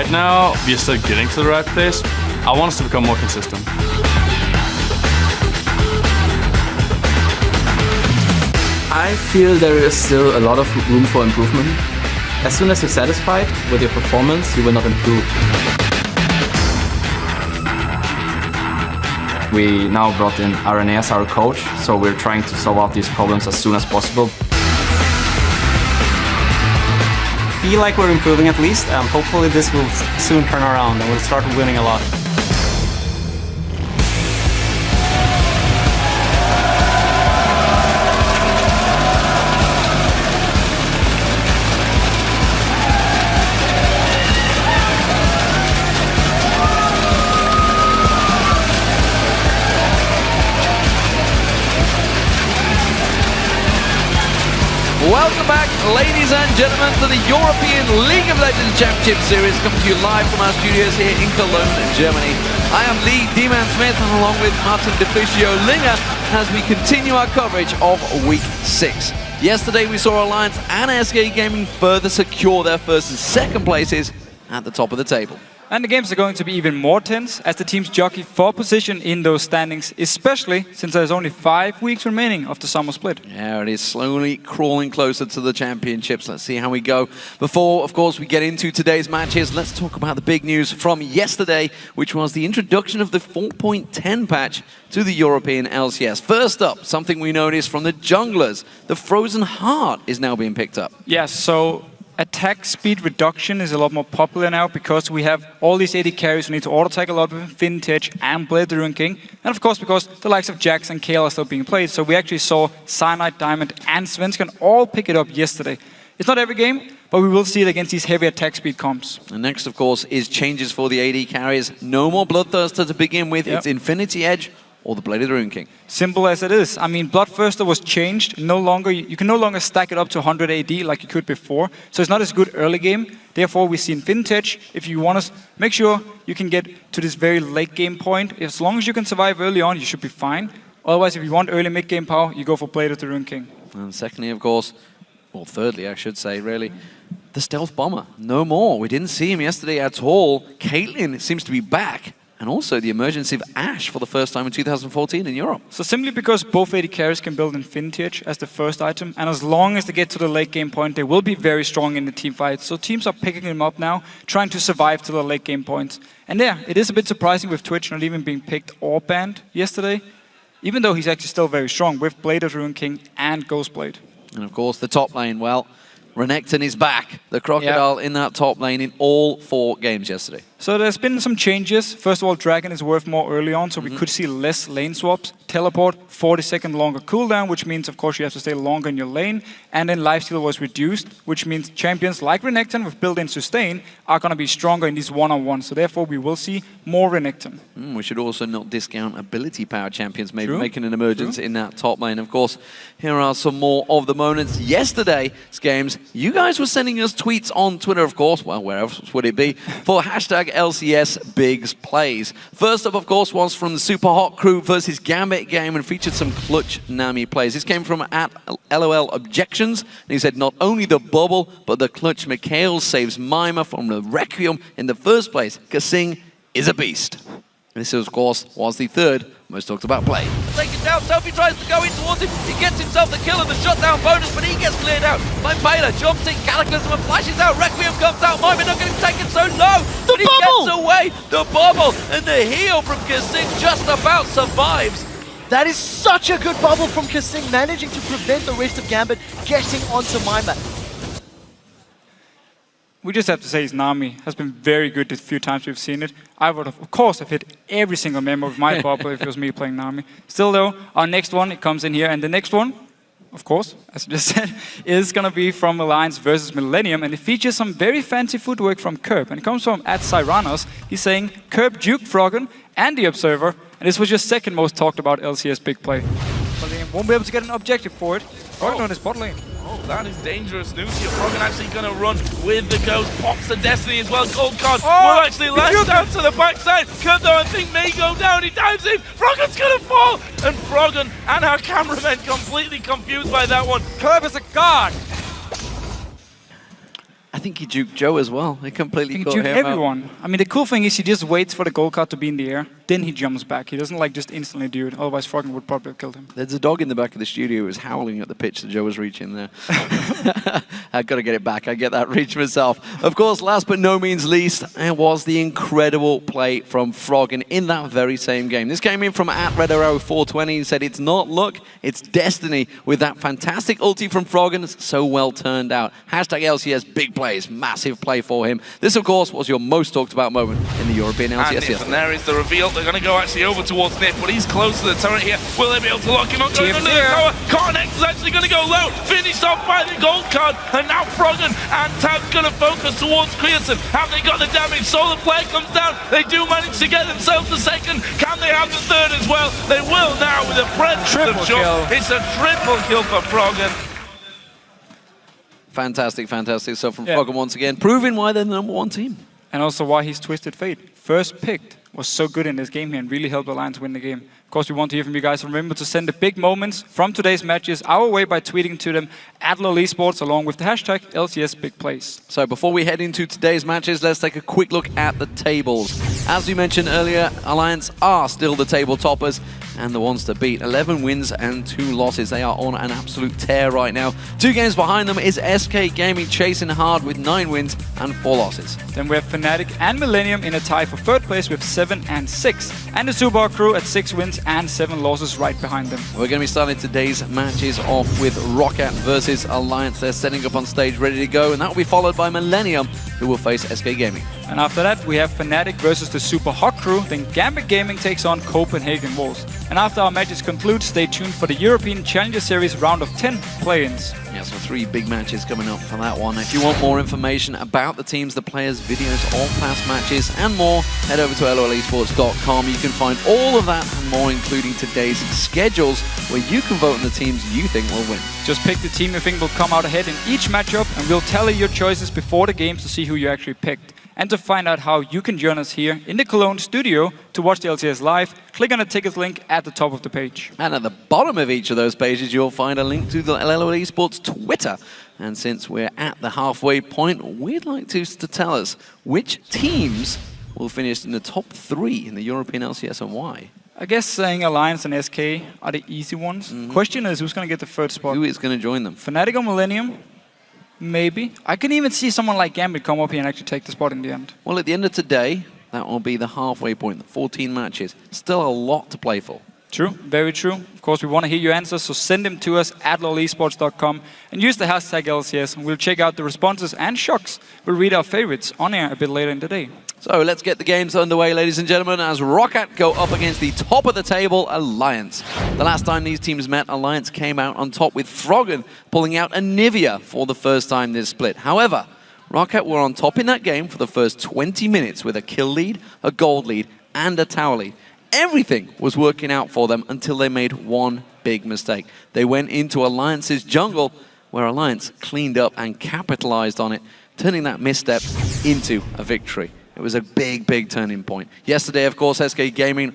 Right now, we are still getting to the right place. I want us to become more consistent. I feel there is still a lot of room for improvement. As soon as you're satisfied with your performance, you will not improve. We now brought in RNA as our coach, so we're trying to solve out these problems as soon as possible. Feel like we're improving at least. Hopefully this will soon turn around and we'll start winning a lot. Welcome back, ladies and gentlemen, to the European League of Legends Championship Series, coming to you live from our studios here in Cologne, Germany. I am Lee D-Man Smith, and along with Martin DeFicio Linger, as we continue our coverage of Week 6. Yesterday, we saw Alliance and SK Gaming further secure their first and second places at the top of the table. And the games are going to be even more tense as the teams jockey for position in those standings, especially since there's only 5 weeks remaining of the summer split. Yeah, it is slowly crawling closer to the championships. Let's see how we go. Before, of course, we get into today's matches, let's talk about the big news from yesterday, which was the introduction of the 4.10 patch to the European LCS. First up, something we noticed from the junglers. The Frozen Heart is now being picked up. Yes, so attack speed reduction is a lot more popular now because we have all these AD carries who need to auto-attack a lot with Vintage and Blade the Ruin King. And of course, because the likes of Jax and Kayle are still being played. So we actually saw Cyanide, Diamond and Svenskan all pick it up yesterday. It's not every game, but we will see it against these heavy attack speed comps. And next, of course, is changes for the AD carries. No more Bloodthirster to begin with. Yep. It's Infinity Edge or the Blade of the Ruin King. Simple as it is. I mean, Bloodthirster was changed. You can no longer stack it up to 100 AD like you could before. So it's not as good early game. Therefore, we see Vintage. If you want to make sure you can get to this very late game point, as long as you can survive early on, you should be fine. Otherwise, if you want early mid game power, you go for Blade of the Ruin King. And secondly, of course, or thirdly, I should say, really, the Stealth Bomber. No more. We didn't see him yesterday at all. Caitlyn seems to be back. And also the emergence of Ashe for the first time in 2014 in Europe. So simply because both AD carries can build Infinity Edge as the first item, and as long as they get to the late game point, they will be very strong in the team fight. So teams are picking them up now, trying to survive to the late game points. And yeah, it is a bit surprising with Twitch not even being picked or banned yesterday, even though he's actually still very strong with Blade of Ruin King and Ghostblade. And of course the top lane, well, Renekton is back, the Crocodile in that top lane in all 4 games yesterday. So there's been some changes. First of all, Dragon is worth more early on, so we could see less lane swaps. Teleport, 40-second longer cooldown, which means, of course, you have to stay longer in your lane. And then lifesteal was reduced, which means champions like Renekton with built-in sustain are going to be stronger in these one-on-ones. So therefore, we will see more Renekton. We should also not discount ability-powered champions, maybe making an emergence in that top lane. Of course, here are some more of the moments. Yesterday's games, you guys were sending us tweets on Twitter, of course. Well, where else would it be? For hashtag LCS Bigs Plays. First up, of course, was from the Super Hot Crew versus Gambit game and featured some clutch Nami plays. This came from at LOL Objections. And he said, not only the bubble, but the clutch Mikhail saves Mima from the Requiem in the first place. Kasing is a beast. This, of course, was the third most talked about play. Take it down, Sophie tries to go in towards him. He gets himself the kill and the shutdown bonus, but he gets cleared out by Baylor. Jumps in, Cataclysm and flashes out. Requiem comes out. Mima not getting taken so low, but he gets away. The bubble and the heal from Kasing just about survives. That is such a good bubble from Kasing, managing to prevent the rest of Gambit getting onto Mima. We just have to say his Nami has been very good the few times we've seen it. I would have, of course, have hit every single member of my bubble if it was me playing Nami. Still though, our next one, it comes in here, and the next one, of course, as I just said, is going to be from Alliance versus Millennium, and it features some very fancy footwork from Curb, and it comes from @Cyranos. He's saying, Curb juked Froggen and the Observer, and this was your second most talked about LCS big play. But they won't be able to get an objective for it. Froggen on his bot lane. Oh, that is dangerous news here. Froggen actually going to run with the Ghost. Pops the Destiny as well. Gold card will actually lash down to the backside. Curb though, I think, may go down. He dives in. Froggen's going to fall. And Froggen and our cameraman completely confused by that one. Curb is a god. I think he juked Joe as well. He completely He got juked him everyone. I mean, the cool thing is he just waits for the gold card to be in the air, then he jumps back. He doesn't like just instantly do it, otherwise Froggen would probably have killed him. There's a dog in the back of the studio who was howling at the pitch that Joe was reaching there. I've got to get it back. I get that reach myself. Of course, last but no means least, it was the incredible play from Froggen in that very same game. This came in from @RedArrow420 and said, it's not luck, it's destiny, with that fantastic ulti from Froggen, so well turned out. #LCS big plays, massive play for him. This, of course, was your most talked about moment in the European LCS. And there is the reveal. They're going to go actually over towards Nip, but he's close to the turret here. Will they be able to lock him up? Going under the tower. Cornex is actually going to go low. Finished off by the gold card. And now Froggen and Tab's going to focus towards Creatine. Have they got the damage? Solar Flare comes down. They do manage to get themselves the second. Can they have the third as well? They will now with a triple kill. It's a triple kill for Froggen. Fantastic, fantastic. So from Froggen once again, proving why they're the #1 team. And also why he's Twisted Fate. First picked was so good in this game here and really helped Alliance win the game. Of course, we want to hear from you guys. Remember to send the big moments from today's matches our way by tweeting to them @LOL Esports along with the hashtag LCS Big Plays. So before we head into today's matches, let's take a quick look at the tables. As we mentioned earlier, Alliance are still the table toppers and the ones to beat. 11 wins and 2 losses. They are on an absolute tear right now. 2 games behind them is SK Gaming chasing hard with 9 wins and 4 losses. Then we have Fnatic and Millennium in a tie for 3rd place with 7 and 6. And the Subar crew at 6 wins and 7 losses right behind them. We're going to be starting today's matches off with ROC versus Alliance. They're setting up on stage ready to go, and that will be followed by Millennium, who will face SK Gaming. And after that, we have Fnatic versus the Super Hot crew. Then Gambit Gaming takes on Copenhagen Wolves. And after our matches conclude, stay tuned for the European Challenger Series round of 10 play-ins. Yeah, so 3 big matches coming up for that one. If you want more information about the teams, the players, videos, all past matches, and more, head over to lolesports.com. You can find all of that and more, including today's schedules, where you can vote on the teams you think will win. Just pick the team you think will come out ahead in each matchup, and we'll tally your choices before the games to see who you actually picked. And to find out how you can join us here in the Cologne studio to watch the LCS live, click on the tickets link at the top of the page. And at the bottom of each of those pages, you'll find a link to the LOL Esports Twitter. And since we're at the halfway point, we'd like to tell us which teams will finish in the top 3 in the European LCS and why. I guess saying Alliance and SK are the easy ones. Question is, who's going to get the 3rd spot? Who is going to join them? Fnatic or Millennium? Maybe. I can even see someone like Gambit come up here and actually take the spot in the end. Well, at the end of today, that will be the halfway point, the 14 matches. Still a lot to play for. True, very true. Of course, we want to hear your answers, so send them to us at lolesports.com and use the hashtag LCS, and we'll check out the responses and shocks. We'll read our favorites on air a bit later in the day. So let's get the games underway, ladies and gentlemen, as ROC go up against the top of the table, Alliance. The last time these teams met, Alliance came out on top with Froggen pulling out a Nivea for the first time this split. However, ROC were on top in that game for the first 20 minutes with a kill lead, a gold lead, and a tower lead. Everything was working out for them until they made one big mistake. They went into Alliance's jungle, where Alliance cleaned up and capitalized on it, turning that misstep into a victory. It was a big, big turning point. Yesterday, of course, SK Gaming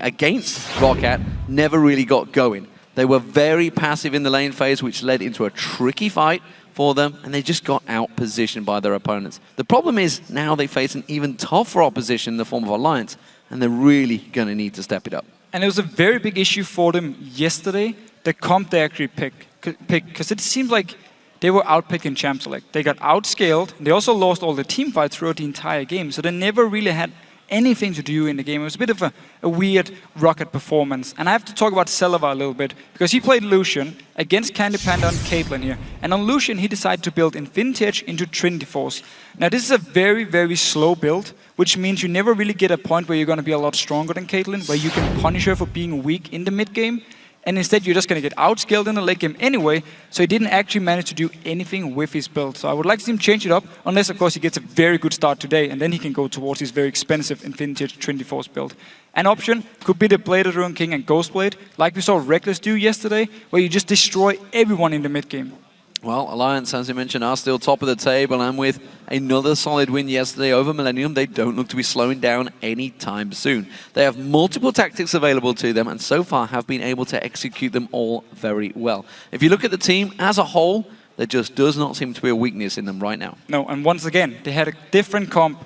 against ROC never really got going. They were very passive in the lane phase, which led into a tricky fight for them, and they just got out-positioned by their opponents. The problem is now they face an even tougher opposition in the form of Alliance, and they're really going to need to step it up. And it was a very big issue for them yesterday, the comp they actually picked, because it seemed like they were outpicking Champ Select. They got outscaled. They also lost all the team fights throughout the entire game, so they never really had anything to do in the game. It was a bit of a weird Rocket performance. And I have to talk about Selva a little bit, because he played Lucian against Candy Panda and Caitlyn here. And on Lucian, he decided to build Infinity Edge into Trinity Force. Now, this is a very, very slow build, which means you never really get a point where you're going to be a lot stronger than Caitlyn, where you can punish her for being weak in the mid game. And instead, you're just going to get outscaled in the late game anyway, so he didn't actually manage to do anything with his build. So I would like to see him change it up, unless, of course, he gets a very good start today, and then he can go towards his very expensive Infinity Edge Trinity Force build. An option could be the Bladed Ruin King and Ghostblade, like we saw Reckless do yesterday, where you just destroy everyone in the mid game. Well, Alliance, as you mentioned, are still top of the table, and with another solid win yesterday over Millennium, they don't look to be slowing down anytime soon. They have multiple tactics available to them, and so far have been able to execute them all very well. If you look at the team as a whole, there just does not seem to be a weakness in them right now. No, and once again, they had a different comp.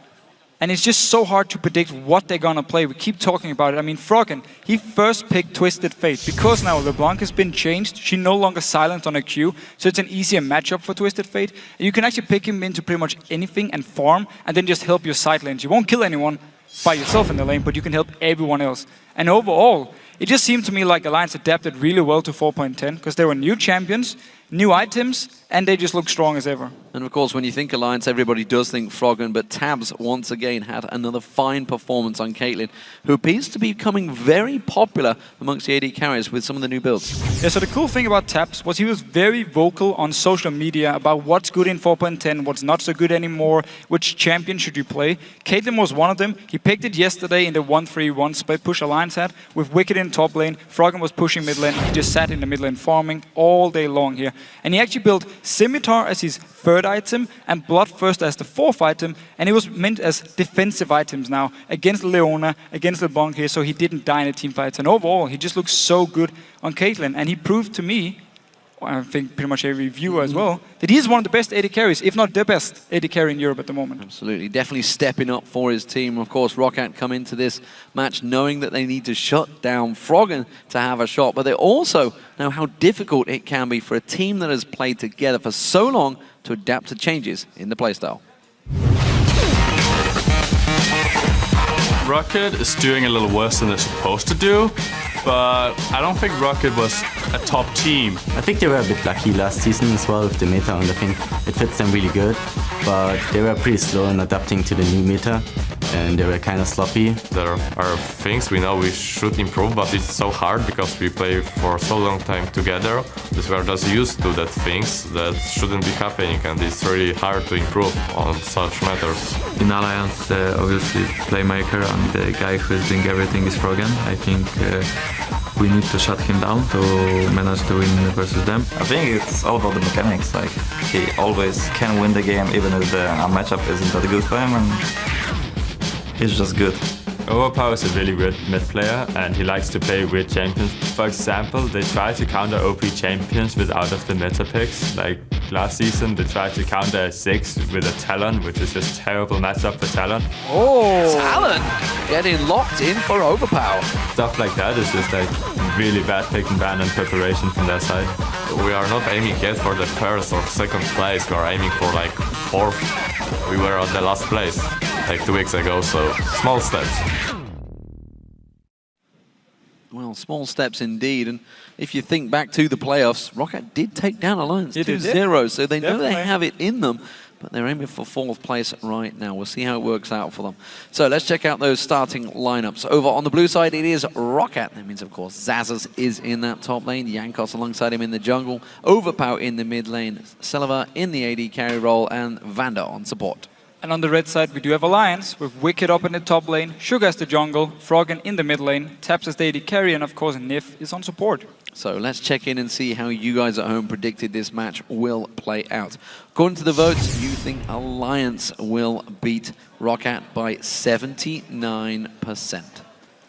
And it's just so hard to predict what they're going to play. We keep talking about it. I mean, Froggen, he first picked Twisted Fate. Because now LeBlanc has been changed, she no longer silenced on her Q. So it's an easier matchup for Twisted Fate. And you can actually pick him into pretty much anything and farm, and then just help your side lanes. You won't kill anyone by yourself in the lane, but you can help everyone else. And overall, it just seemed to me like Alliance adapted really well to 4.10, because there were new champions, new items, and they just look strong as ever. And of course, when you think Alliance, everybody does think Froggen, but Tabs once again had another fine performance on Caitlyn, who appears to be becoming very popular amongst the AD carriers with some of the new builds. Yeah, so the cool thing about Tabs was he was very vocal on social media about what's good in 4.10, what's not so good anymore, which champion should you play. Caitlyn was one of them. He picked it yesterday in the 1-3-1 split push Alliance had, with Wicked in top lane. Froggen was pushing mid lane. He just sat in the mid lane farming all day long here. And he actually built Scimitar as his third item and Bloodthirst as the fourth item, and it was meant as defensive items now against Leona, against LeBlanc here, so he didn't die in the team fights. And overall, he just looks so good on Caitlyn, and he proved to me, I think pretty much every viewer as well, that he's one of the best AD carries, if not the best AD carry in Europe at the moment. Absolutely, definitely stepping up for his team. Of course, ROC come into this match knowing that they need to shut down Froggen to have a shot, but they also know how difficult it can be for a team that has played together for so long to adapt to changes in the playstyle. Rocket is doing a little worse than they're supposed to do, but I don't think Rocket was a top team. I think they were a bit lucky last season as well with the meta, and I think it fits them really good. But they were pretty slow in adapting to the new meta, and they were kind of sloppy. There are things we know we should improve, but it's so hard because we play for so long time together that we are just used to that things that shouldn't be happening, and it's really hard to improve on such matters. In Alliance, obviously, Playmaker and the guy who is doing everything is Froggen. I think we need to shut him down to manage to win versus them. I think it's all about the mechanics. Like, he always can win the game even if the matchup isn't that good for him, and he's just good. Overpower is a really good mid player, and he likes to play with champions. For example, they try to counter OP champions with out of the meta picks. Like last season, they tried to counter 6 with a Talon, which is just terrible matchup for Talon. Oh, Talon getting locked in for Overpower. Stuff like that is just like really bad pick and ban and preparation from their side. We are not aiming yet for the first or second place. We are aiming for like 4th. We were on the last place like 2 weeks ago, so small steps. Well, small steps indeed, and if you think back to the playoffs, Rocket did take down Alliance 2-0, so they know they have it in them, but they're aiming for 4th place right now. We'll see how it works out for them. So let's check out those starting lineups. Over on the blue side, it is Rocket. That means, of course, Zazas is in that top lane, Jankos alongside him in the jungle, Overpower in the mid lane, Selva in the AD carry role, and Vander on support. And on the red side, we do have Alliance, with Wicked up in the top lane, Sugar as the jungle, Froggen in the mid lane, Taps as the AD carry, and of course Nif is on support. So let's check in and see how you guys at home predicted this match will play out. According to the votes, you think Alliance will beat ROC by 79%.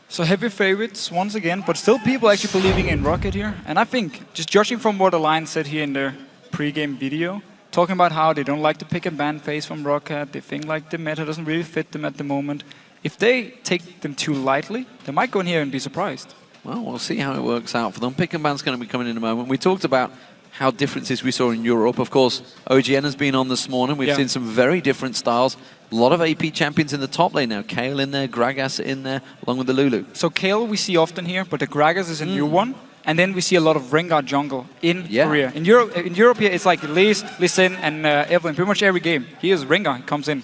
So heavy favorites once again, but still people actually believing in Rocket here. And I think, just judging from what Alliance said here in their pre-game video, talking about how they don't like the pick and ban phase from Rocket, they think like the meta doesn't really fit them at the moment. If they take them too lightly, they might go in here and be surprised. Well, we'll see how it works out for them. Pick and ban's going to be coming in a moment. We talked about how differences we saw in Europe. Of course, OGN has been on this morning. We've seen some very different styles. A lot of AP champions in the top lane now. Kayle in there, Gragas in there, along with the Lulu. So Kayle we see often here, but the Gragas is a new one. And then we see a lot of Rengar jungle in Korea. In Europe here, it's like Lee Sin, and Evelyn. Pretty much every game, here's Rengar, he comes in.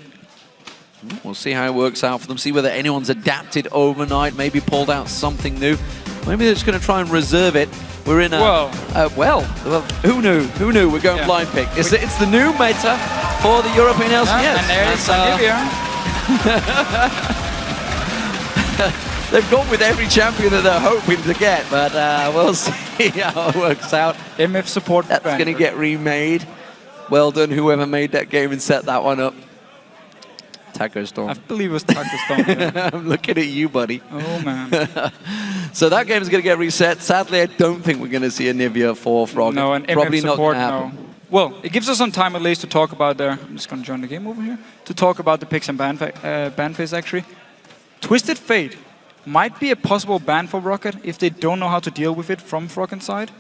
We'll see how it works out for them. See whether anyone's adapted overnight, maybe pulled out something new. Maybe they're just going to try and reserve it. We're in a... well, who knew? Who knew? We're going blind pick. It's the new meta for the European LCS. And there's Olivia. They've gone with every champion that they're hoping to get, but we'll see how it works out. MF support. That's going to get remade. Well done, whoever made that game and set that one up. Taco Storm. I believe it was Taco Storm. Yeah. I'm looking at you, buddy. Oh, man. So that game is going to get reset. Sadly, I don't think we're going to see a Nivea for Frog. No, and probably MF support, not going to happen. no. Well, it gives us some time at least to talk about their... I'm just going to join the game over here. To talk about the picks and ban phase, actually. Twisted Fate might be a possible ban for Rocket if they don't know how to deal with it from Froggen's side.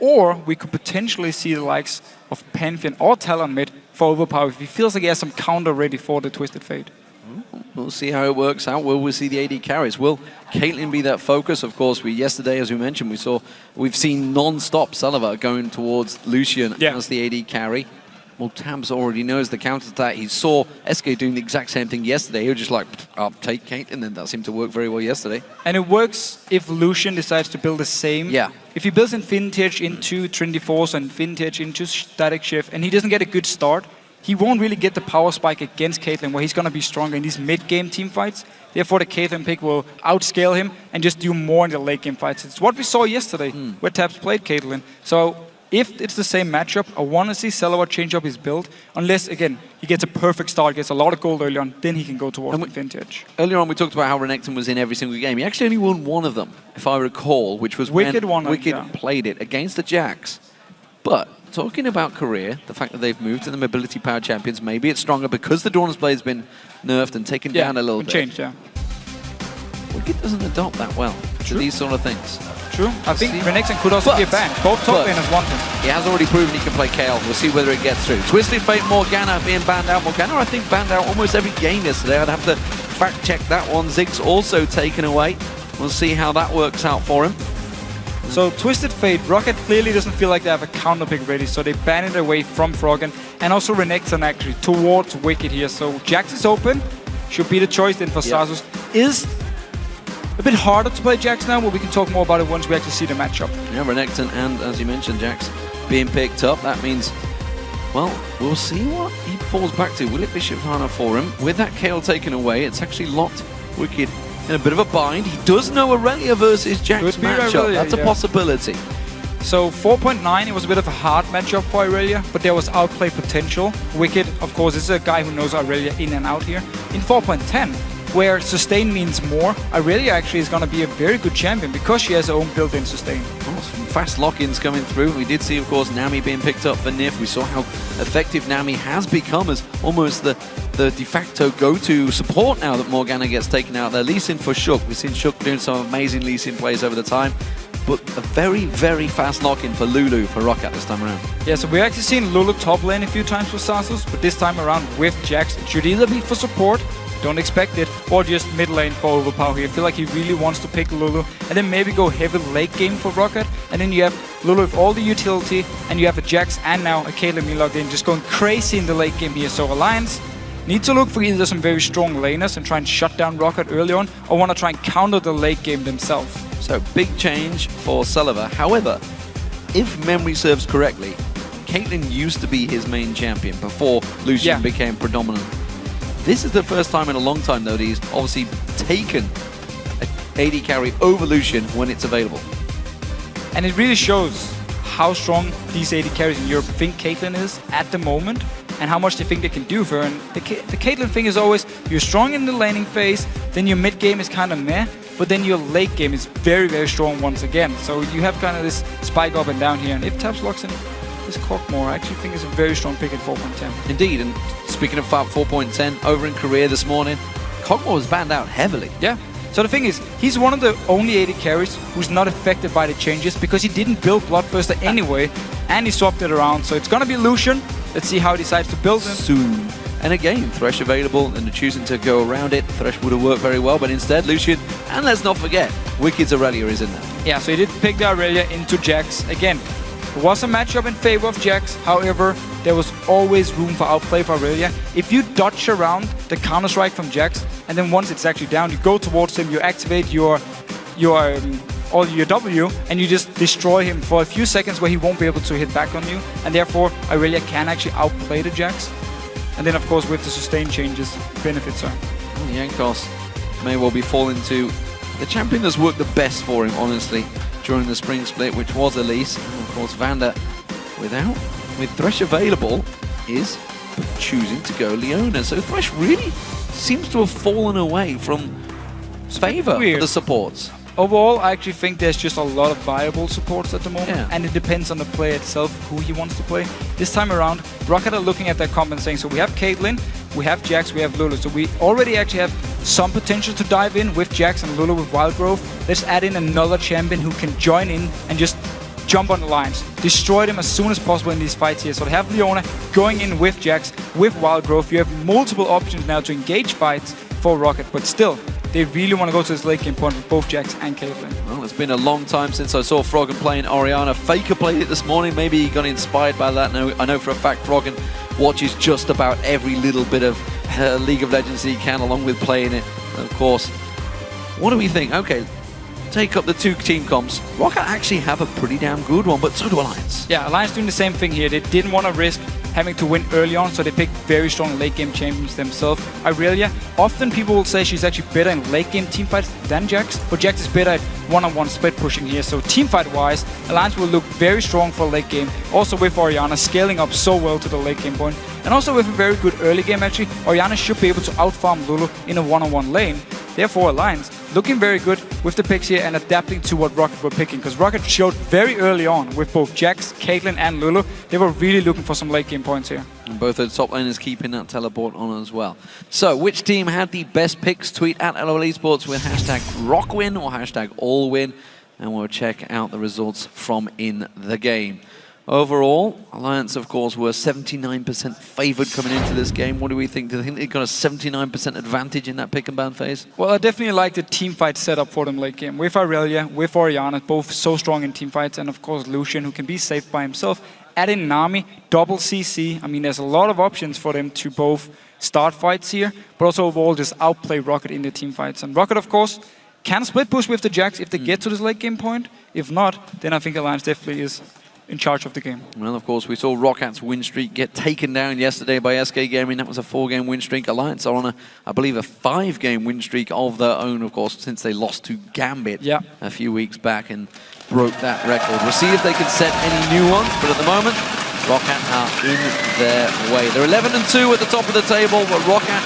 Or we could potentially see the likes of Pantheon or Talon mid for Overpower if he feels like he has some counter ready for the Twisted Fate. We'll see how it works out. Will we see the AD carries? Will Caitlyn be that focus? Of course, yesterday, as we mentioned, we've seen non-stop Sullivan going towards Lucian as the AD carry. Well, Tabs already knows the counter attack. He saw SK doing the exact same thing yesterday. He was just like, I'll take Caitlyn, and that seemed to work very well yesterday. And it works if Lucian decides to build the same. Yeah. If he builds Infinity Edge into Trinity Force and Infinity Edge into Static Shift, and he doesn't get a good start, he won't really get the power spike against Caitlyn, where he's going to be stronger in these mid-game team fights. Therefore, the Caitlyn pick will outscale him and just do more in the late-game fights. It's what we saw yesterday, where Tabs played Caitlyn. So if it's the same matchup, I want to see Selawat change up his build, unless, again, he gets a perfect start, gets a lot of gold early on, then he can go towards Infinity Edge. Earlier on, we talked about how Renekton was in every single game. He actually only won one of them, if I recall, which was Wicked when Wicked played it against the Jax. But talking about career, the fact that they've moved to the Mobility Power Champions, maybe it's stronger because the Dawn's Blade's been nerfed and taken down a little bit. Changed, Wicked doesn't adopt that well to these sort of things. True. I think Renekton could also be a ban. Both top laners want him. He has already proven he can play KL. We'll see whether it gets through. Twisted Fate Morgana being banned out. Morgana, I think, banned out almost every game yesterday. I'd have to fact check that one. Ziggs also taken away. We'll see how that works out for him. So Twisted Fate, Rocket clearly doesn't feel like they have a counter pick ready, so they ban it away from Froggen, and also Renekton actually towards Wicked here. So Jax is open, should be the choice then for Sasus. Is a bit harder to play Jax now, but we can talk more about it once we actually see the matchup. Yeah, Renekton and, as you mentioned, Jax being picked up. That means, well, we'll see what he falls back to. Will it be Shyvana for him? With that KO taken away, it's actually locked Wicked in a bit of a bind. He does know Aurelia versus Jax matchup. Aurelia, that's a possibility. So 4.9, it was a bit of a hard matchup for Aurelia, but there was outplay potential. Wicked, of course, is a guy who knows Aurelia in and out here. In 4.10, where sustain means more, Aurelia actually is going to be a very good champion because she has her own built-in sustain. Some fast lock-ins coming through. We did see, of course, Nami being picked up for Nif. We saw how effective Nami has become as almost the de facto go-to support now that Morgana gets taken out there. Lee Sin for Shook. We've seen Shook doing some amazing Lee Sin plays over the time. But a very, very fast lock-in for Lulu for Rocket this time around. Yeah, so we've actually seen Lulu top lane a few times for Sasus, but this time around with Jax, it should either be for support, don't expect it, or just mid lane for overpower here. I feel like he really wants to pick Lulu, and then maybe go heavy late game for Rocket, and then you have Lulu with all the utility, and you have a Jax and now a Caitlyn logged in, just going crazy in the late game here. So Alliance need to look for either some very strong laners and try and shut down Rocket early on, or want to try and counter the late game themselves. So big change for Sullivan. However, if memory serves correctly, Caitlyn used to be his main champion before Lucian became predominant. This is the first time in a long time, though, that he's obviously taken an AD carry over Lucian when it's available. And it really shows how strong these AD carries in Europe think Caitlyn is at the moment, and how much they think they can do for her. And the Caitlyn thing is always, you're strong in the laning phase, then your mid game is kind of meh, but then your late game is very, very strong once again. So you have kind of this spike up and down here, and if Tabs locks in this Cockmore, I actually think it's a very strong pick at 4.10. Indeed, and speaking of 4.10, over in Korea this morning, Cockmore was banned out heavily. Yeah. So the thing is, he's one of the only AD carries who's not affected by the changes because he didn't build Bloodthirster anyway, and he swapped it around. So it's gonna be Lucian. Let's see how he decides to build him. Soon. And again, Thresh available, and choosing to go around it. Thresh would have worked very well, but instead Lucian, and let's not forget, Wicked's Aurelia is in there. Yeah, so he did pick the Aurelia into Jax. Again, it was a matchup in favor of Jax. However, there was always room for outplay for Aurelia. If you dodge around the counter-strike from Jax, and then once it's actually down, you go towards him, you activate your W, and you just destroy him for a few seconds where he won't be able to hit back on you, and therefore Aurelia can actually outplay the Jax. And then, of course, with the sustain changes, benefits her. Jankos may well be falling to the champion that's worked the best for him, honestly, during the spring split, which was Elise. And of course, Vander, with Thresh available, is choosing to go Leona. So Thresh really seems to have fallen away from favor for the supports. Overall, I actually think there's just a lot of viable supports at the moment, Yeah. and it depends on the player itself, who he wants to play. This time around, Rocket are looking at their comp and saying, so we have Caitlyn, we have Jax, we have Lulu. So we already actually have some potential to dive in with Jax and Lulu with Wild Growth. Let's add in another champion who can join in and just jump on the lines, destroy them as soon as possible in these fights here. So they have Leona going in with Jax, with Wild Growth. You have multiple options now to engage fights for Rocket, but still, they really want to go to this late game point with both Jax and Caitlyn. Well, it's been a long time since I saw Froggen playing Orianna. Faker played it this morning. Maybe he got inspired by that. No, I know for a fact Froggen watches just about every little bit of League of Legends he can, along with playing it. And of course, what do we think? Okay, take up the two team comps. Rocket actually have a pretty damn good one, but so do Alliance. Yeah, Alliance doing the same thing here. They didn't want to risk having to win early on, so they picked very strong late game champions themselves. Irelia, often people will say she's actually better in late game teamfights than Jax, but Jax is better at one-on-one split pushing here. So teamfight wise, Alliance will look very strong for late game. Also with Orianna scaling up so well to the late game point. And also with a very good early game actually, Orianna should be able to outfarm Lulu in a one-on-one lane. Therefore, Alliance looking very good with the picks here and adapting to what Rocket were picking. Because Rocket showed very early on with both Jax, Caitlyn and Lulu, they were really looking for some late game points here. And both of the top laners keeping that teleport on as well. So, which team had the best picks? Tweet at LOL Esports with hashtag ROCWin or hashtag AllWin. And we'll check out the results from in the game. Overall, Alliance, of course, were 79% favored coming into this game. What do we think? Do you think they got a 79% advantage in that pick and ban phase? Well, I definitely like the teamfight setup for them late game. With Irelia, with Orianna, both so strong in teamfights, and of course Lucian, who can be safe by himself. Add in Nami, double CC. I mean, there's a lot of options for them to both start fights here, but also overall just outplay Rocket in the teamfights. And Rocket, of course, can split push with the Jax if they get to this late game point. If not, then I think Alliance definitely is in charge of the game. Well, of course, we saw Rockat's win streak get taken down yesterday by SK Gaming. That was a 4-game win streak. Alliance are on I believe, a 5-game win streak of their own, of course, since they lost to Gambit a few weeks back and broke that record. We'll see if they can set any new ones, but at the moment, Roccat are in their way. They're 11-2 at the top of the table, but Roccat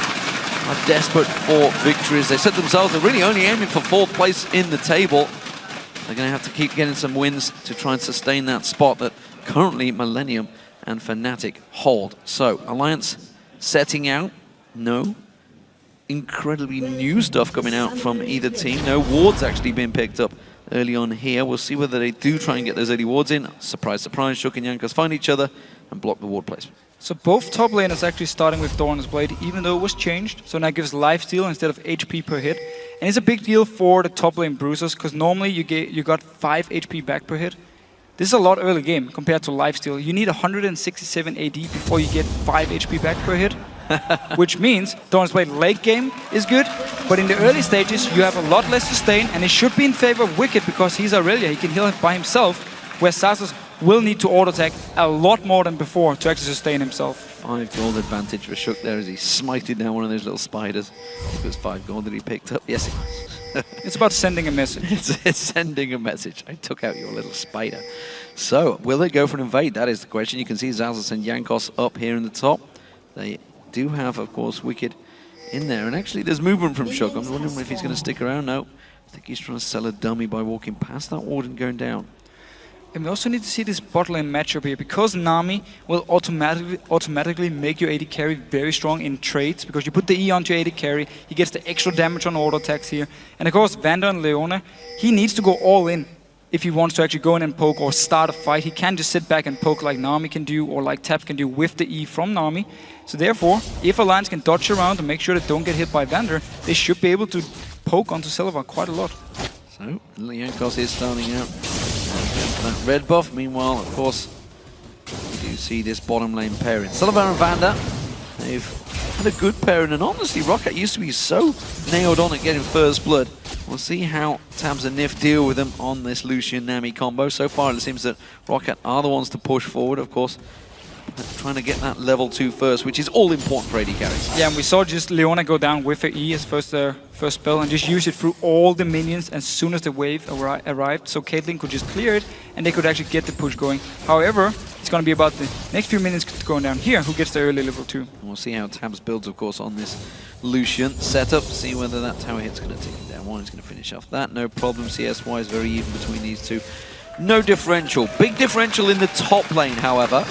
are desperate for victories. They said themselves they're really only aiming for 4th place in the table. They're going to have to keep getting some wins to try and sustain that spot that currently Millennium and Fnatic hold. So, Alliance setting out. No incredibly new stuff coming out from either team. No wards actually being picked up early on here. We'll see whether they do try and get those early wards in. Surprise, surprise, Shook and Jankos find each other and block the ward placement. So both top laners actually starting with Doran's Blade, even though it was changed. So now it gives lifesteal instead of HP per hit. And it's a big deal for the top lane bruisers, because normally you got 5 HP back per hit. This is a lot early game compared to lifesteal. You need 167 AD before you get 5 HP back per hit. Which means Doran's Blade late game is good, but in the early stages you have a lot less sustain, and it should be in favor of Wicked because he's Irelia, he can heal by himself, where Sasus will need to auto-attack a lot more than before to actually sustain himself. 5 gold advantage for Shook there as he smited down one of those little spiders. It was 5 gold that he picked up. Yes, it was. It's about sending a message. It's sending a message. I took out your little spider. So, will they go for an invade? That is the question. You can see Zazas and Jankos up here in the top. They do have, of course, Wicked in there. And actually, there's movement from Shook. I'm wondering if he's going to stick around. No, I think he's trying to sell a dummy by walking past that ward and going down. And we also need to see this bot lane matchup here, because Nami will automatically make your AD carry very strong in trades, because you put the E onto your AD carry, he gets the extra damage on auto attacks here. And of course, Vander and Leona, he needs to go all in if he wants to actually go in and poke or start a fight. He can't just sit back and poke like Nami can do, or like Tap can do with the E from Nami. So therefore, if Alliance can dodge around and make sure they don't get hit by Vander, they should be able to poke onto Silva quite a lot. So, Jankos is starting out. That red buff. Meanwhile, of course, we do see this bottom lane pairing. Silva and Vander, they've had a good pairing, and honestly, Rocket used to be so nailed on at getting first blood. We'll see how Tabs and Nif deal with them on this Lucian-Nami combo. So far, it seems that Rocket are the ones to push forward, of course. trying to get that level 2 first, which is all important for AD carries. Yeah, and we saw just Leona go down with her E as first spell and just use it through all the minions as soon as the wave arrived, so Caitlyn could just clear it and they could actually get the push going. However, it's going to be about the next few minions going down here who gets the early level 2. And we'll see how Tabs builds, of course, on this Lucian setup. See whether that tower hit's going to take him down. One is going to finish off that, no problem. CS-wise, very even between these two. No differential. Big differential in the top lane, however,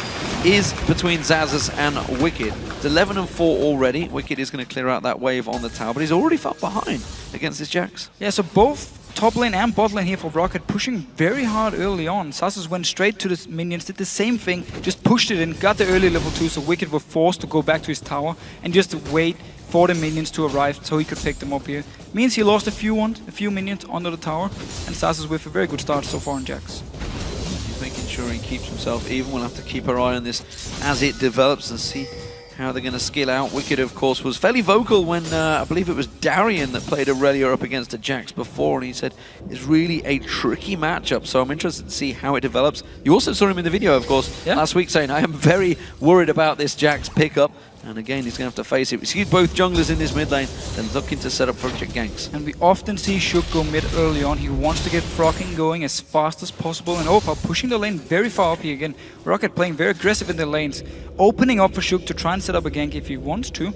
is between Xaxus and Wicked. It's 11 and 4 already. Wicked is going to clear out that wave on the tower, but he's already far behind against this Jax. Yeah, so both top lane and bot lane here for Rocket pushing very hard early on. Xaxus went straight to the minions, did the same thing, just pushed it in, got the early level 2, so Wicked were forced to go back to his tower and just wait for the minions to arrive so he could pick them up here. Means he lost a few minions under the tower, and Xaxus with a very good start so far on Jax. He's making sure he keeps himself even. We'll have to keep our eye on this as it develops and see how they're going to skill out. Wicked, of course, was fairly vocal when I believe it was Darian that played Aurelia up against a Jax before, and he said it's really a tricky matchup, so I'm interested to see how it develops. You also saw him in the video, of course, last week saying, I am very worried about this Jax pickup. And again, he's going to have to face it. We see both junglers in this mid lane, then looking to set up for ganks. And we often see Shook go mid early on. He wants to get Frocking going as fast as possible. And Overpower pushing the lane very far up here again. Rocket playing very aggressive in the lanes, opening up for Shook to try and set up a gank if he wants to.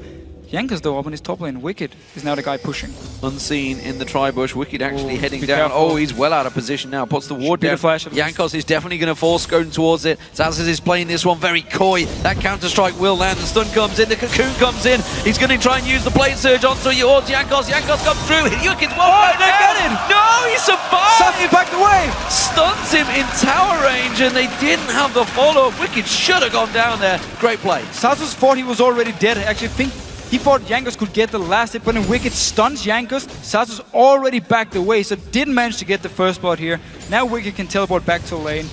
Jankos, though, up in his top lane. Wicked is now the guy pushing. Unseen in the tri-bush. Wicked actually heading down. Careful. Oh, he's well out of position now. Puts the ward down. Jankos is definitely going to fall scone towards it. Xaxus is playing this one very coy. That counter-strike will land. The stun comes in. The cocoon comes in. He's going to try and use the blade surge onto Jankos. Jankos comes through. Yukins won't they get it! No, he survived! Xaxus backed away! Stuns him in tower range, and they didn't have the follow-up. Wicked should have gone down there. Great play. Xaxus thought he was already dead. I actually think he thought Jankos could get the last hit, but then Wicked stuns Jankos. Xaxus already backed away, so didn't manage to get the first blood here. Now Wicked can teleport back to lane.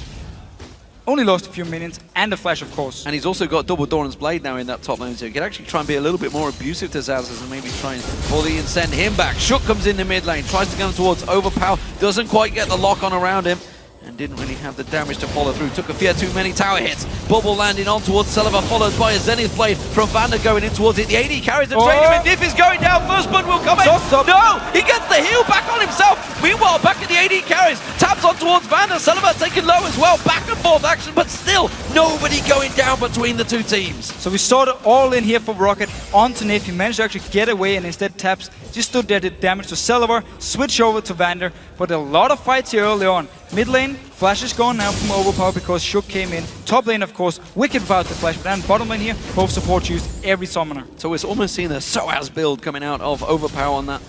Only lost a few minions, and the flash, of course. And he's also got double Doran's Blade now in that top lane, so he can actually try and be a little bit more abusive to Xaxus and maybe try and bully and send him back. Shook comes in the mid lane, tries to go towards Overpower, doesn't quite get the lock on around him, and didn't really have the damage to follow through. Took a few too many tower hits. Bubble landing on towards Sullivan, followed by a Zenith Blade from Vander going in towards it. The AD carries the trade him, and Nif is going down. First blood will come in. No! He gets the heal back on himself. Meanwhile, back at the AD carries. Taps on towards Vander. Sullivan taking low as well. Back and forth action, but still nobody going down between the two teams. So we saw it all in here for Rocket onto Nif. He managed to actually get away and instead Taps just stood there, did damage to Celebar, switch over to Vander, but a lot of fights here early on. Mid lane, Flash is gone now from Overpower because Shook came in. Top lane, of course, Wicked without the Flash, but then bottom lane here, both support used every summoner. So it's almost seen a SOAS build coming out of Overpower on that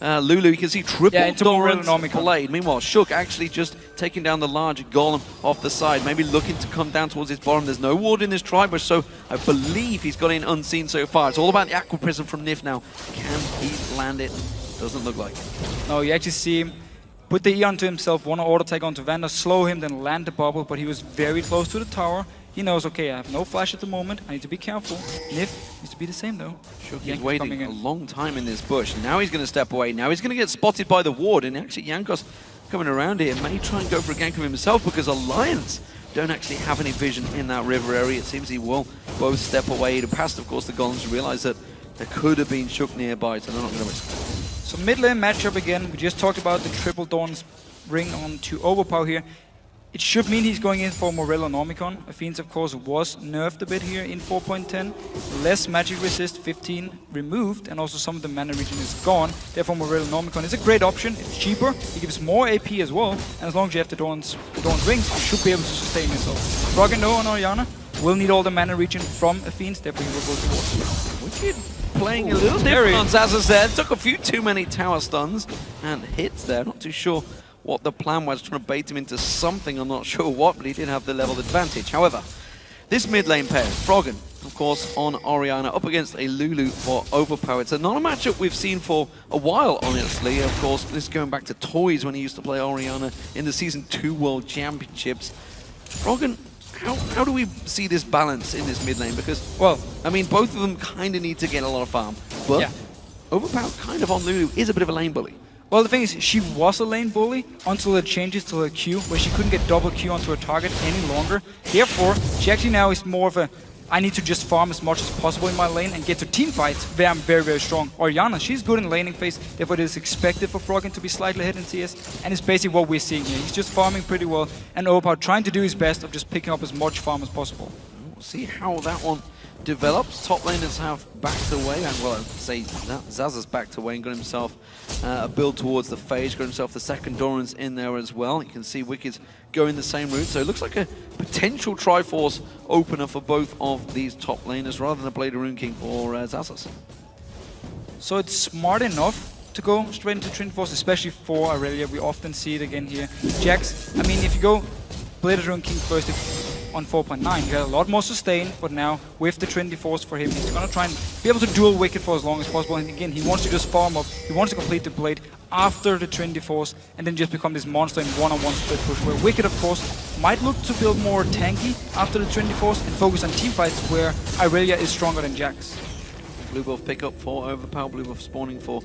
Lulu. You can see triple Doran's Blade. Meanwhile, Shook actually just taking down the large golem off the side, maybe looking to come down towards his bottom. There's no ward in this tri-bush, so I believe he's got in unseen so far. It's all about the Aqua Prism from Nif now. Can he land it? Doesn't look like it. No, you actually see him put the E onto himself, want to auto take onto Vander, slow him, then land the bubble, but he was very close to the tower. He knows, okay, I have no flash at the moment, I need to be careful. Nif needs to be the same though. Shook is waiting a long time in this bush. Now he's going to step away. Now he's going to get spotted by the ward, and actually Jankos coming around here may try and go for a gank of himself because Alliance don't actually have any vision in that river area. It seems he will both step away. To pass, of course, the golems to realize that there could have been Shook nearby, so they're not going to risk it. So mid lane matchup again. We just talked about the triple Dawn's ring on to Overpower here. It should mean he's going in for Morello Nomicon. Athene's, of course, was nerfed a bit here in 4.10. Less magic resist, 15 removed, and also some of the mana region is gone. Therefore, Morello Nomicon is a great option. It's cheaper, it gives more AP as well, and as long as you have the Dawn's rings, you should be able to sustain yourself. Froggen, though, on Orianna will need all the mana region from Athene's, therefore he will go towards Wicked playing a little different on Xaxus there. Took a few too many tower stuns and hits there. Not too sure what the plan was, trying to bait him into something, I'm not sure what, but he did have the level advantage. However, this mid lane pair, Froggen, of course, on Orianna, up against a Lulu for Overpower. It's not a matchup we've seen for a while, honestly. Of course, this is going back to Toys when he used to play Orianna in the Season 2 World Championships. Froggen, how do we see this balance in this mid lane? Because, well, I mean, both of them kind of need to get a lot of farm, but Overpower kind of on Lulu is a bit of a lane bully. Well, the thing is, she was a lane bully until it changes to her Q, where she couldn't get double Q onto her target any longer. Therefore, she actually now is more of a I need to just farm as much as possible in my lane and get to team fights where I'm very, very strong. Orianna, she's good in laning phase, therefore it is expected for Froggen to be slightly ahead in CS, and it's basically what we're seeing here. He's just farming pretty well, and Opal trying to do his best of just picking up as much farm as possible. We'll see how that one develops. Top laners have backed away, and well, I'd say that Zaza's backed away and got himself a build towards the phase, got himself the second Doran's in there as well. You can see Wicked's going the same route, so it looks like a potential Triforce opener for both of these top laners rather than a Blade of Rune King for Zazas. So it's smart enough to go straight into Triforce, especially for Aurelia. We often see it again here. Jax, I mean, if you go Blade of Rune King first, on 4.9. You got a lot more sustain, but now with the Trinity Force for him, he's gonna try and be able to dual Wicked for as long as possible. And again, he wants to just farm up. He wants to complete the Blade after the Trinity Force and then just become this monster in one-on-one split push, where Wicked, of course, might look to build more tanky after the Trinity Force and focus on team fights where Aurelia is stronger than Jax. Blue buff pickup for Overpower, blue buff spawning for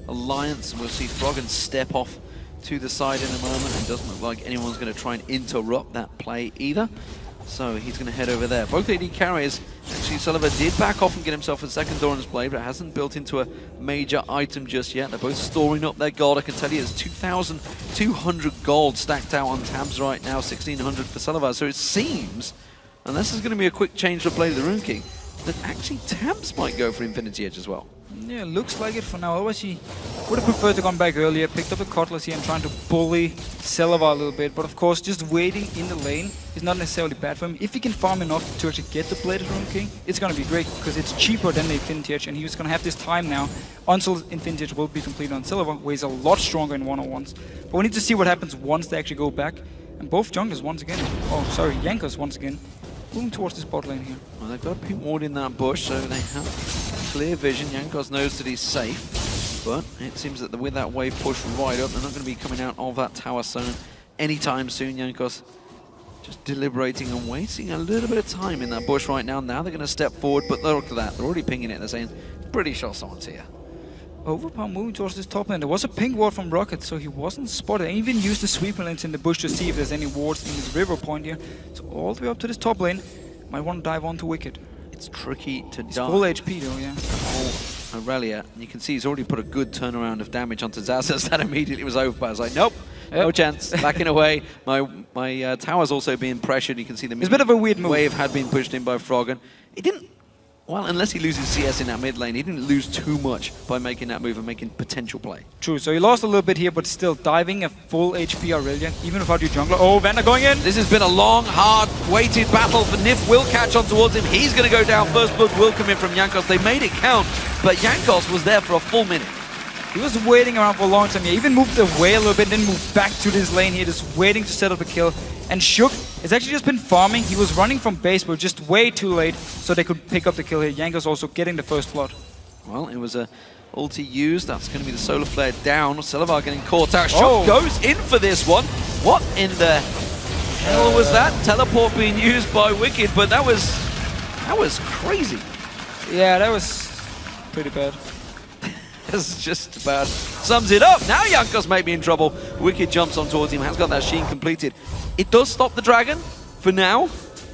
Alliance, and we'll see Froggen step off to the side in a moment. It doesn't look like anyone's going to try and interrupt that play either. So he's going to head over there. Both AD carriers, actually Sullivan did back off and get himself a second Doran's Blade, but it hasn't built into a major item just yet. They're both storing up their gold. I can tell you there's 2,200 gold stacked out on tabs right now, 1,600 for Sullivan. So it seems, unless there's going to be a quick change to Blade of the Rune King, that actually tabs might go for Infinity Edge as well. Yeah, looks like it for now. Otherwise, he would have preferred to come back earlier, picked up the Cutlass here and trying to bully Selva a little bit. But of course, just waiting in the lane is not necessarily bad for him. If he can farm enough to actually get the Blade of Rune King, it's going to be great because it's cheaper than the Infinity Edge, and he's going to have this time now until Infinity Edge will be completed on Selva, where he's a lot stronger in one-on-ones. But we need to see what happens once they actually go back. And both junglers once again, Jankos once again, moving towards this bot lane here. Well, they've got a pink ward in that bush, so they have clear vision. Jankos knows that he's safe, but it seems that with that wave push right up, they're not going to be coming out of that tower zone anytime soon. Jankos just deliberating and wasting a little bit of time in that bush right now. Now they're going to step forward, but look at that. They're already pinging it. They're saying, pretty sure someone's here. Overpower moving towards this top lane. There was a pink ward from Rocket, so he wasn't spotted. I even used the sweeper lanes in the bush to see if there's any wards in this river point here. So all the way up to this top lane. Might want to dive onto Wicked. It's tricky to He's die. full HP though, yeah. Oh, Aurelia, and you can see he's already put a good turnaround of damage onto Zazas. That immediately was Overpower. I was like, nope, no chance. Backing away. My tower's also being pressured. You can see the it's a bit of a weird move. Wave had been pushed in by Froggen. It didn't. Well, unless he loses CS in that mid lane, he didn't lose too much by making that move and making potential play. True, so he lost a little bit here, but still diving a full HP Aurelia, even without your jungler. Oh, Vander going in! This has been a long, hard, weighted battle for Nif. Will catch on towards him. He's going to go down. First blood will come in from Jankos. They made it count, but Jankos was there for a full minute. He was waiting around for a long time. He even moved away a little bit, then moved back to this lane here, just waiting to set up a kill. And Shook has actually just been farming. He was running from base, but just way too late, so they could pick up the kill here. Jankos also getting the first blood. Well, it was a ulti used. That's going to be the solar flare down. Selavar getting caught out. Shook goes in for this one. What in the hell was that? Teleport being used by Wicked, but that was crazy. Yeah, that was pretty bad. That's just about sums it up. Now Jankos may be in trouble. Wicked jumps on towards him, has got that sheen completed. It does stop the dragon for now.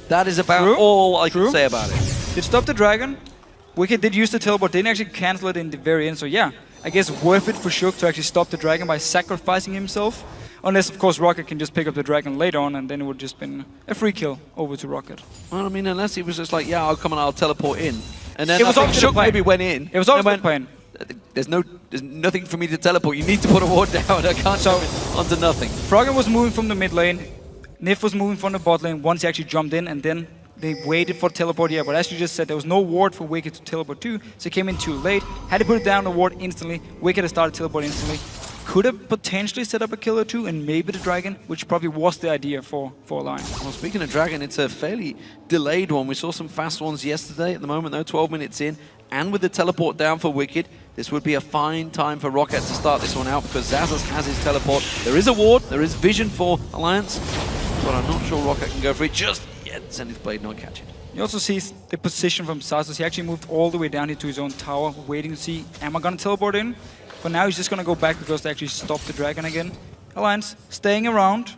That is about all I can say about it. It stopped the dragon. Wicked did use the teleport, didn't actually cancel it in the very end. So yeah, I guess worth it for Shook to actually stop the dragon by sacrificing himself. Unless, of course, Rocket can just pick up the dragon later on, and then it would just been a free kill over to Rocket. Well, I mean, unless he was just like, yeah, I'll come and I'll teleport in. And then it was I Shook maybe went in. It was always the plan. There's nothing for me to teleport. You need to put a ward down. I can't jump onto nothing. Froggen was moving from the mid lane. Nif was moving from the bot lane once he actually jumped in, and then they waited for teleport here. But as you just said, there was no ward for Wicked to teleport to, so he came in too late. Had to put it down the ward instantly. Wicked had started teleport instantly. Could have potentially set up a kill or two, and maybe the dragon, which probably was the idea for Alliance. Well, speaking of dragon, it's a fairly delayed one. We saw some fast ones yesterday. At the moment, though, 12 minutes in, and with the teleport down for Wicked, this would be a fine time for Rocket to start this one out because Zazas has his teleport. There is a ward, there is vision for Alliance, but I'm not sure Rocket can go for it just yet. Zenith Blade not catch it. You also see the position from Zazas. He actually moved all the way down here to his own tower, waiting to see, am I going to teleport in? But now he's just going to go back because they actually stopped the dragon again. Alliance staying around,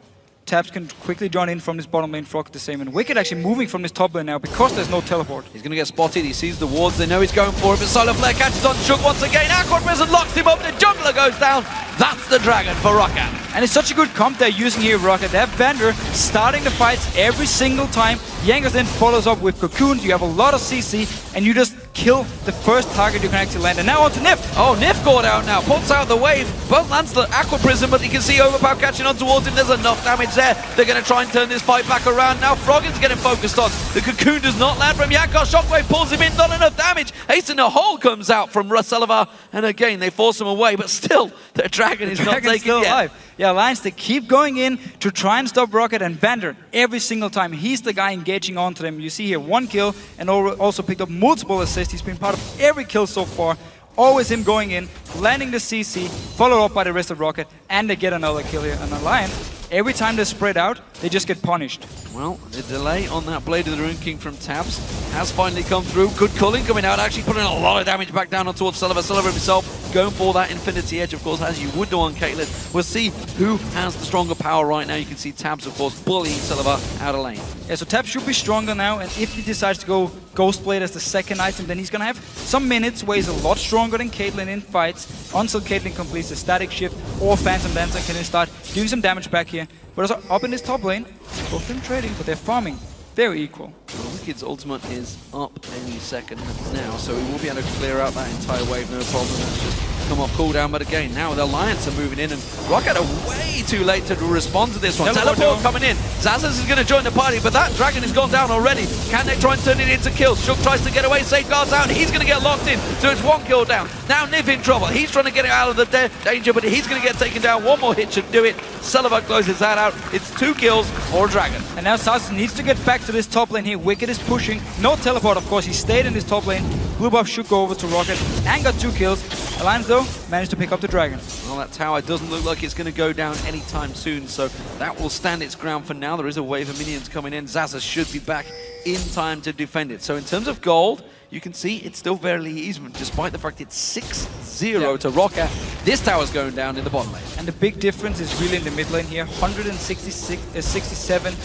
Tabs can quickly join in from this bottom lane, Frog the same, and Wicked actually moving from this top lane now because there's no teleport. He's going to get spotted, he sees the wards, they know he's going for it, but Solar Flare catches on Shook once again, Aqua Prison locks him up, the jungler goes down, that's the dragon for Rocket. And it's such a good comp they're using here, Rocket. They have Vander starting the fights every single time. Jankos then follows up with Cocoon, you have a lot of CC, and you just kill the first target you can actually land. And now on to Nif. Oh, Nif got out now, puts out the wave, both lands the Aqua Prison, but you can see Overpower catching on towards him, there's enough damage there. They're going to try and turn this fight back around now. Froggen's getting focused on. The Cocoon does not land from Jankos, Shockwave pulls him in, not enough damage. Ace in the hole comes out from Russelva, and again, they force him away, but still, the dragon is not taken still yet. alive. Yeah, Alliance, they keep going in to try and stop Rocket and Vander every single time. He's the guy engaging onto them. You see here, 1 kill and also picked up multiple assists. He's been part of every kill so far. Always him going in, landing the CC, followed up by the rest of Rocket, and they get another kill here. And Alliance, every time they spread out, they just get punished. Well, the delay on that Blade of the Rune King from Tabs has finally come through. Good culling coming out, actually putting a lot of damage back down on towards Sullivan. Sullivan himself going for that Infinity Edge, of course, as you would do on Caitlyn. We'll see who has the stronger power right now. You can see Tabs, of course, bullying Sullivan out of lane. Yeah, so Tabs should be stronger now, and if he decides to go Ghost Blade as the second item, then he's gonna have some minutes where he's a lot stronger than Caitlyn in fights until Caitlyn completes a static shift or Phantom Dancer and can then start doing some damage back here. But also up in this top lane, both of them trading, but they're farming very equal. Well, Wicked's ultimate is up any second now, so he will be able to clear out that entire wave, no problem. That's just come off cooldown, but again, now the Alliance are moving in, and Rocket are way too late to respond to this one. Teleport coming in. Zazas is going to join the party, but that dragon has gone down already. Can they try and turn it into kills? Shook tries to get away, safeguards out, he's going to get locked in, so it's 1 kill down. Now Niv in trouble. He's trying to get it out of the danger, but he's going to get taken down. 1 more hit should do it. Sullivan closes that out. It's 2 kills or a dragon. And now Zazas needs to get back to this top lane here. Wicked is pushing. No teleport, of course. He stayed in this top lane. Blue buff should go over to Rocket and got 2 kills. Alliance, though, managed to pick up the dragon. Well, that tower doesn't look like it's going to go down anytime soon, so that will stand its ground for now. There is a wave of minions coming in. Zazas should be back in time to defend it. So in terms of gold, you can see it's still very even, despite the fact it's 6-0 to Rocket. This tower's going down in the bottom lane. And the big difference is really in the mid lane here. 67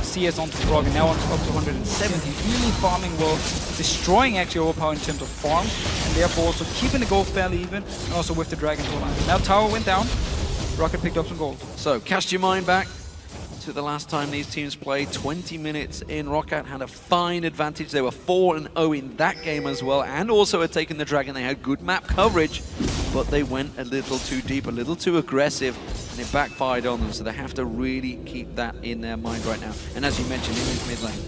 CS onto Frog, and now on up to 170. Really farming well, destroying actually Overpower in terms of farm, and therefore also keeping the gold fairly even, and also with the dragon to line. Now tower went down, Rocket picked up some gold. So cast your mind back to the last time these teams played. 20 minutes in, Rocket had a fine advantage. They were 4-0 in that game as well, and also had taken the dragon. They had good map coverage, but they went a little too deep, a little too aggressive, and it backfired on them, so they have to really keep that in their mind right now. And as you mentioned, in his mid lane,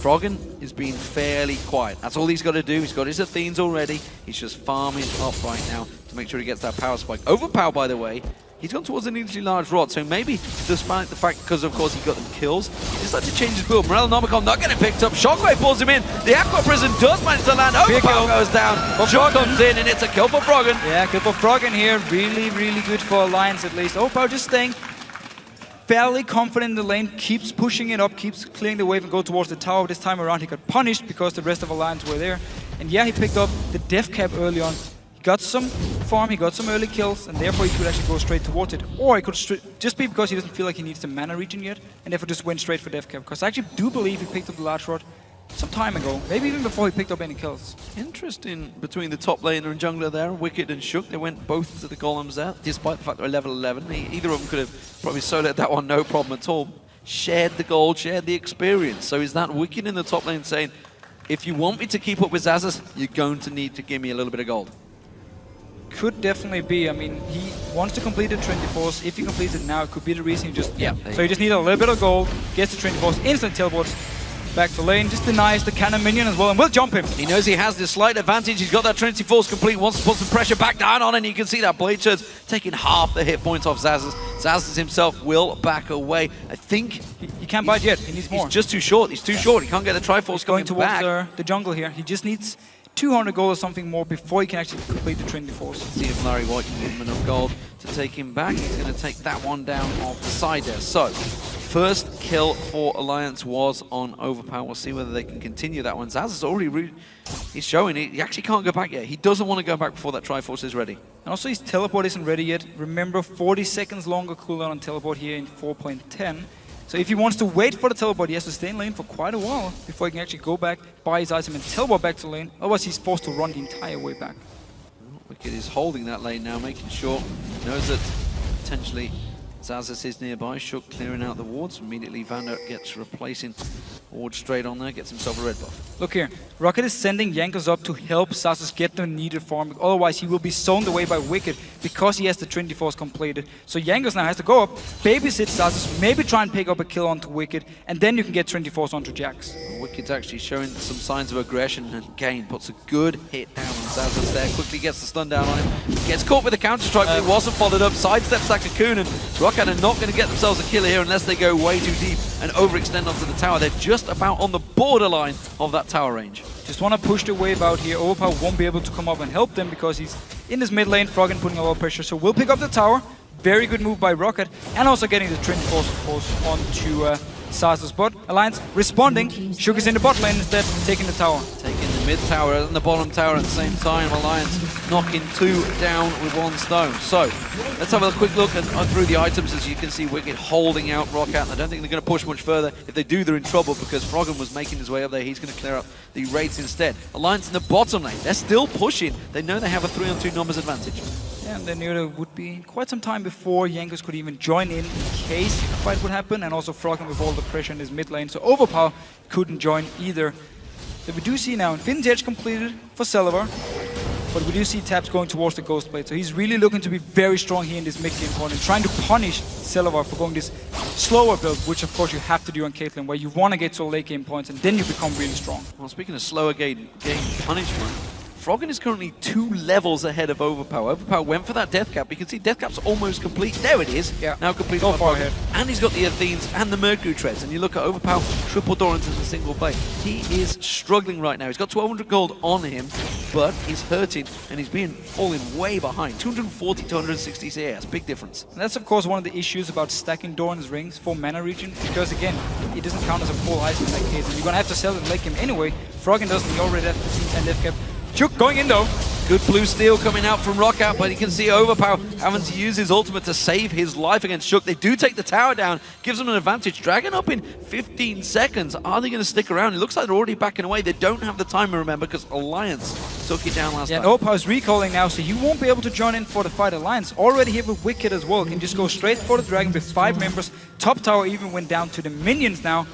Froggen is being fairly quiet. That's all he's got to do. He's got his Athenes already. He's just farming up right now to make sure he gets that power spike. Overpower, by the way, he's gone towards an easily large rod, so maybe despite the fact, because of course he got them kills, he decided to change his build. Morel Nomicon not getting picked up. Shockwave pulls him in. The Aqua Prison does manage to land. Overpower goes down. Shock comes in, and it's a kill for Froggen. Yeah, kill for Froggen here. Really, really good for Alliance at least. Overpower just staying fairly confident in the lane, keeps pushing it up, keeps clearing the wave and go towards the tower. This time around he got punished because the rest of Alliance were there. And yeah, he picked up the death cap early on. Got some farm, he got some early kills, and therefore he could actually go straight towards it. Or he could just be because he doesn't feel like he needs the mana region yet, and therefore just went straight for death cap. Because I actually do believe he picked up the large rod some time ago, maybe even before he picked up any kills. Interesting between the top laner and jungler there, Wicked and Shook. They went both to the golems there, despite the fact they're level 11. Either of them could have probably soloed that one, no problem at all. Shared the gold, shared the experience. So is that Wicked in the top lane saying, if you want me to keep up with Zazas, you're going to need to give me a little bit of gold? Could definitely be. I mean, he wants to complete the 24s. If he completes it now, it could be the reason he just... Yeah. So he just needs a little bit of gold, gets the 24s, instant teleports back to lane, just denies the cannon minion as well, and will jump him. He knows he has this slight advantage. He's got that 24s complete, wants to put some pressure back down on, and you can see that Blade Shard's taking half the hit points off Zazas. Zazas himself will back away. I think... He can't bite yet. He needs more. He's just too short. He's too short. He can't get the Triforce going towards the jungle here. He just needs 200 gold or something more before he can actually complete the 24s. See if Larry White can give him enough gold to take him back. He's going to take that one down off the side there. So, first kill for Alliance was on Overpower. We'll see whether they can continue that one. Zaz is already he's showing he actually can't go back yet. He doesn't want to go back before that Triforce is ready. And also his teleport isn't ready yet. Remember, 40 seconds longer cooldown on teleport here in 4.10. So if he wants to wait for the teleport, he has to stay in lane for quite a while before he can actually go back, buy his item and teleport back to lane. Otherwise he's forced to run the entire way back. Wicked is holding that lane now, making sure, knows that potentially Zazas is nearby. Shook clearing out the wards. Immediately Vander gets replacing ward straight on there, gets himself a red buff. Look here, Rocket is sending Jankos up to help Zazas get the needed farm. Otherwise he will be zoned away by Wicked because he has the Trinity Force completed. So Jankos now has to go up, babysit Zazas, maybe try and pick up a kill onto Wicked, and then you can get Trinity Force onto Jax. Wicked's actually showing some signs of aggression, and Gain puts a good hit down on Zazas there, quickly gets the stun down on him, gets caught with the counter-strike, but it wasn't followed up, sidesteps that cocoon, and Rocket are not going to get themselves a kill here unless they go way too deep and overextend onto the tower. They're just about on the borderline of that tower range. Just want to push the wave out here. Overpower won't be able to come up and help them because he's in this mid lane, Froggen putting a lot of pressure, so we'll pick up the tower. Very good move by Rocket, and also getting the Trinity Force, of course, onto Zazas. But Alliance responding. Shook is in the bot lane instead, taking the tower. Taking the mid tower and the bottom tower at the same time. Alliance knocking 2 down with 1 stone. So let's have a quick look through the items. As you can see, Wicked holding out Rocket. I don't think they're going to push much further. If they do, they're in trouble because Froggen was making his way up there. He's going to clear up the raids instead. Alliance in the bottom lane. They're still pushing. They know they have a 3-on-2 numbers advantage. Yeah, and they knew there would be quite some time before Jankos could even join in case a fight would happen, and also Froggen with all the pressure in his mid lane, so Overpower couldn't join either. So we do see now Infinity Edge completed for Celavar, but we do see Taps going towards the Ghost Blade, so he's really looking to be very strong here in this mid game corner, trying to punish Celavar for going this slower build, which of course you have to do on Caitlyn, where you want to get to late game points and then you become really strong. Well, speaking of slower game punishment, Froggen is currently 2 levels ahead of Overpower. Overpower went for that death cap. You can see death cap's almost complete. There it is. Yeah. Now complete. So far ahead. And he's got the Athenes and the Mercury Treads. And you look at Overpower, triple Dorans as a single blade. He is struggling right now. He's got 1200 gold on him, but he's hurting and he's falling way behind. 240 to 160 CS. Big difference. And that's of course one of the issues about stacking Doran's rings for mana regen, because again, it doesn't count as a full item in that case. And you're gonna have to sell it in late game anyway. Froggen doesn't. He already have 15-10 death cap. Shook going in though. Good blue steel coming out from Rockout, but you can see Overpower having to use his ultimate to save his life against Shook. They do take the tower down, gives them an advantage. Dragon up in 15 seconds. Are they going to stick around? It looks like they're already backing away. They don't have the timer, remember, because Alliance took it down last time. Yeah, and Overpower's recalling now, so you won't be able to join in for the fight. Alliance already here with Wicked as well. Can just go straight for the Dragon with 5 members. Top tower even went down to the minions now.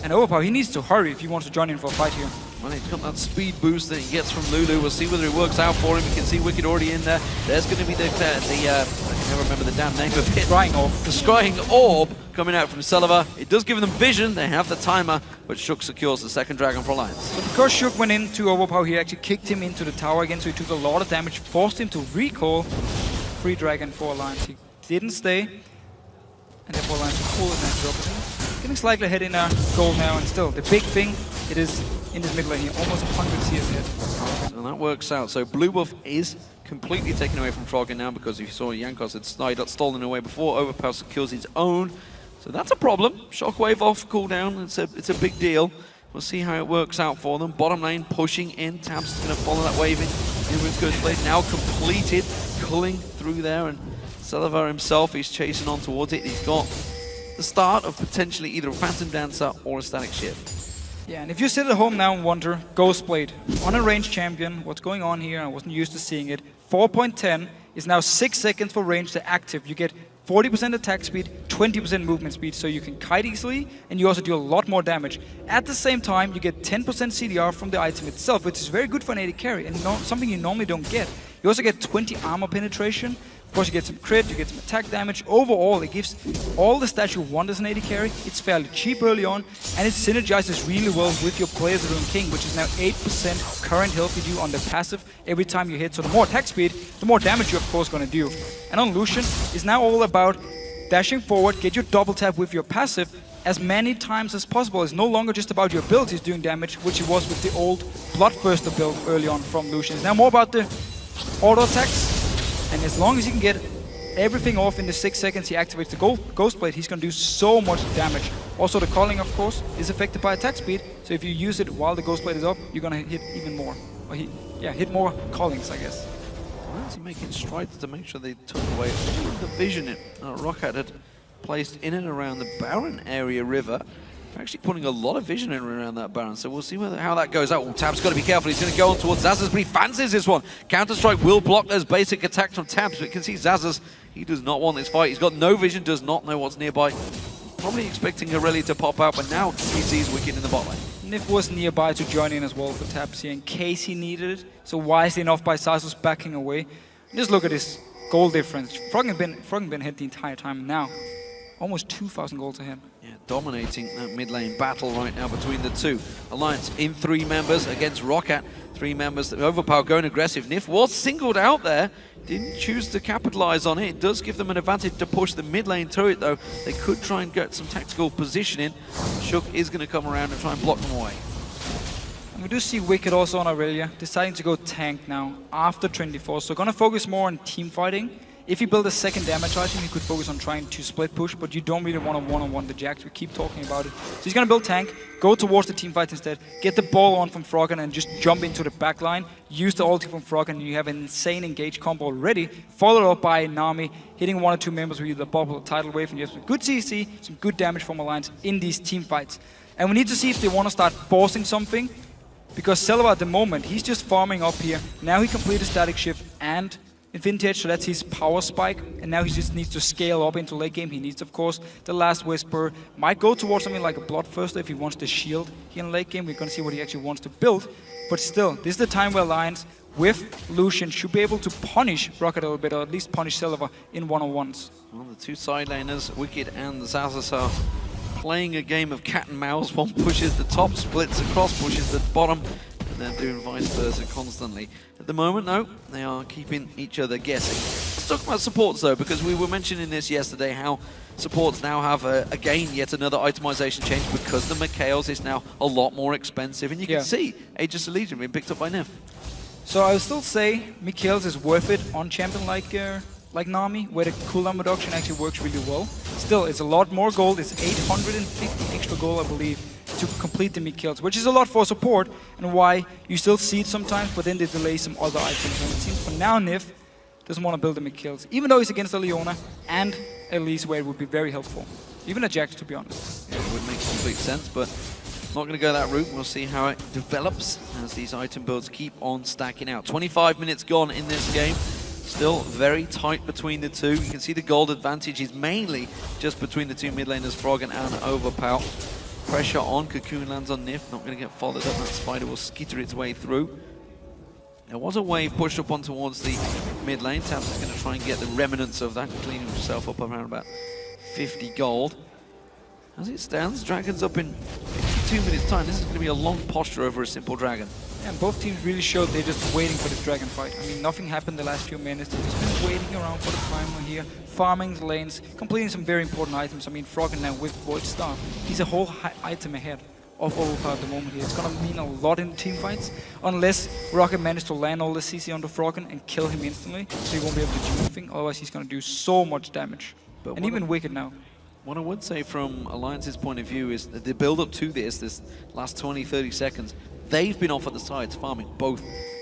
And Overpower, he needs to hurry if he wants to join in for a fight here. Well, he's got that speed boost that he gets from Lulu. We'll see whether it works out for him. You can see Wicked already in there. There's going to be I can never remember the damn name of it. Scrying Orb. The Scrying Orb coming out from Celavar. It does give them vision. They have the timer, but Shook secures the second Dragon for Alliance. So because Shook went into Overpower, he actually kicked him into the tower again, so he took a lot of damage, forced him to recall. Free Dragon for Alliance. He didn't stay, and therefore Alliance will pull his next drop. Getting slightly ahead in gold now, and still, the big thing, it is in this mid lane here, almost 100 CS ahead. And that works out. So blue buff is completely taken away from Froggen now, because you saw Jankos had stolen away before. Overpower secures his own. So that's a problem. Shockwave off cooldown, it's a big deal. We'll see how it works out for them. Bottom lane pushing in. Tabs is going to follow that wave in with Ghost Blade. Now completed, culling through there, and Celavar himself is chasing on towards it. He's got the start of potentially either a Phantom Dancer or a Static Shift. Yeah, and if you sit at home now and wonder, Ghost Blade, on a ranged champion, what's going on here? I wasn't used to seeing it. 4.10 is now 6 seconds for range to active. You get 40% attack speed, 20% movement speed, so you can kite easily, and you also do a lot more damage. At the same time, you get 10% CDR from the item itself, which is very good for an AD carry, and something you normally don't get. You also get 20 armor penetration. Of course, you get some crit, you get some attack damage. Overall, it gives all the stats you want as an AD carry. It's fairly cheap early on, and it synergizes really well with your Player's Rune King, which is now 8% current health you do on the passive every time you hit. So the more attack speed, the more damage you're of course going to do. And on Lucian, it's now all about dashing forward, get your double tap with your passive as many times as possible. It's no longer just about your abilities doing damage, which it was with the old Bloodthirster build early on from Lucian. It's now more about the auto attacks. And as long as you can get everything off in the 6 seconds he activates the Ghost Blade, he's going to do so much damage. Also, the calling, of course, is affected by attack speed, so if you use it while the Ghost Blade is up, you're going to hit even more. Or hit more callings, I guess. Is he making strides to make sure they took away all of the vision Rocket had placed in and around the Baron area river? They're actually putting a lot of vision in and around that Baron, so we'll see how that goes out. Tab's got to be careful. He's going to go on towards Zazas, but he fancies this one. Counter-Strike will block those basic attacks from Tabs, but you can see Zazas, he does not want this fight. He's got no vision, does not know what's nearby. Probably expecting Aurelia to pop out, but now he sees Wicked in the bot lane. Nif was nearby to join in as well for Tabs here in case he needed it, so wisely enough by Zazas backing away. Just look at this goal difference. Froggen been ahead the entire time now. Almost 2,000 goals ahead. Yeah, dominating that mid lane battle right now between the two. Alliance in 3 members against Rocket. 3 members that overpower, going aggressive. Nif was singled out there. Didn't choose to capitalize on it. It does give them an advantage to push the mid lane turret though. They could try and get some tactical positioning. Shook is going to come around and try and block them away. And we do see Wicked also on Aurelia, deciding to go tank now after 24. So going to focus more on team fighting. If you build a second damage item, you could focus on trying to split push, but you don't really want to one-on-one the Jax. We keep talking about it. So he's going to build tank, go towards the team fight instead, get the ball on from Froggen and just jump into the back line, use the ulti from Froggen, and you have an insane engage combo already, followed up by Nami, hitting 1 or 2 members with the bubble tidal wave, and you have some good CC, some good damage from Alliance in these team fights. And we need to see if they want to start forcing something, because Selva at the moment, he's just farming up here. Now he completed Static Shift and Infinity Edge, so that's his power spike, and now he just needs to scale up into late game. He needs, of course, the Last Whisper. Might go towards something like a Bloodthirster if he wants the shield here in late game. We're going to see what he actually wants to build. But still, this is the time where Alliance with Lucian should be able to punish Rocket a little bit, or at least punish Silver in one-on-ones. Well, the 2 side laners, Wicked and Zazas, are playing a game of cat and mouse. One pushes the top, splits across, pushes the bottom, and they're doing vice versa constantly. At the moment, though, they are keeping each other guessing. Let's talk about supports, though, because we were mentioning this yesterday, how supports now have, again, yet another itemization change because the Mikhails is now a lot more expensive. And you can see Aegis Legion being picked up by Nif. So I would still say Mikhails is worth it on champion like Nami, where the cooldown reduction actually works really well. Still, it's a lot more gold. It's 850 extra gold, I believe, to complete the Mikhails, which is a lot for support, and why you still see it sometimes, but then they delay some other items. And it seems for now Nif doesn't want to build the Mikhails, even though he's against a Leona and Elise, where it would be very helpful. Even a Jax, to be honest. Yeah, it would make complete sense, but not going to go that route. We'll see how it develops as these item builds keep on stacking out. 25 minutes gone in this game. Still very tight between the two. You can see the gold advantage is mainly just between the 2 mid laners, Froggen and Overpow. Pressure on, Cocoon lands on Nif, not going to get followed up. That spider will skitter its way through. There was a wave pushed up on towards the mid lane. Tabs is going to try and get the remnants of that, cleaning himself up around about 50 gold. As it stands, Dragon's up in 52 minutes time. This is going to be a long posture over a simple Dragon. And both teams really showed they're just waiting for this Dragon fight. I mean, nothing happened the last few minutes. They've just been waiting around for the primal here, farming the lanes, completing some very important items. I mean, Froggen now with Void Staff, he's a whole item ahead of Overpower at the moment here. It's going to mean a lot in team fights, unless Rocket manages to land all the CC onto Froggen and kill him instantly, so he won't be able to do anything. Otherwise, he's going to do so much damage. But and even Wicked now. What I would say from Alliance's point of view is that the build-up to this last 20-30 seconds, they've been off at the sides farming both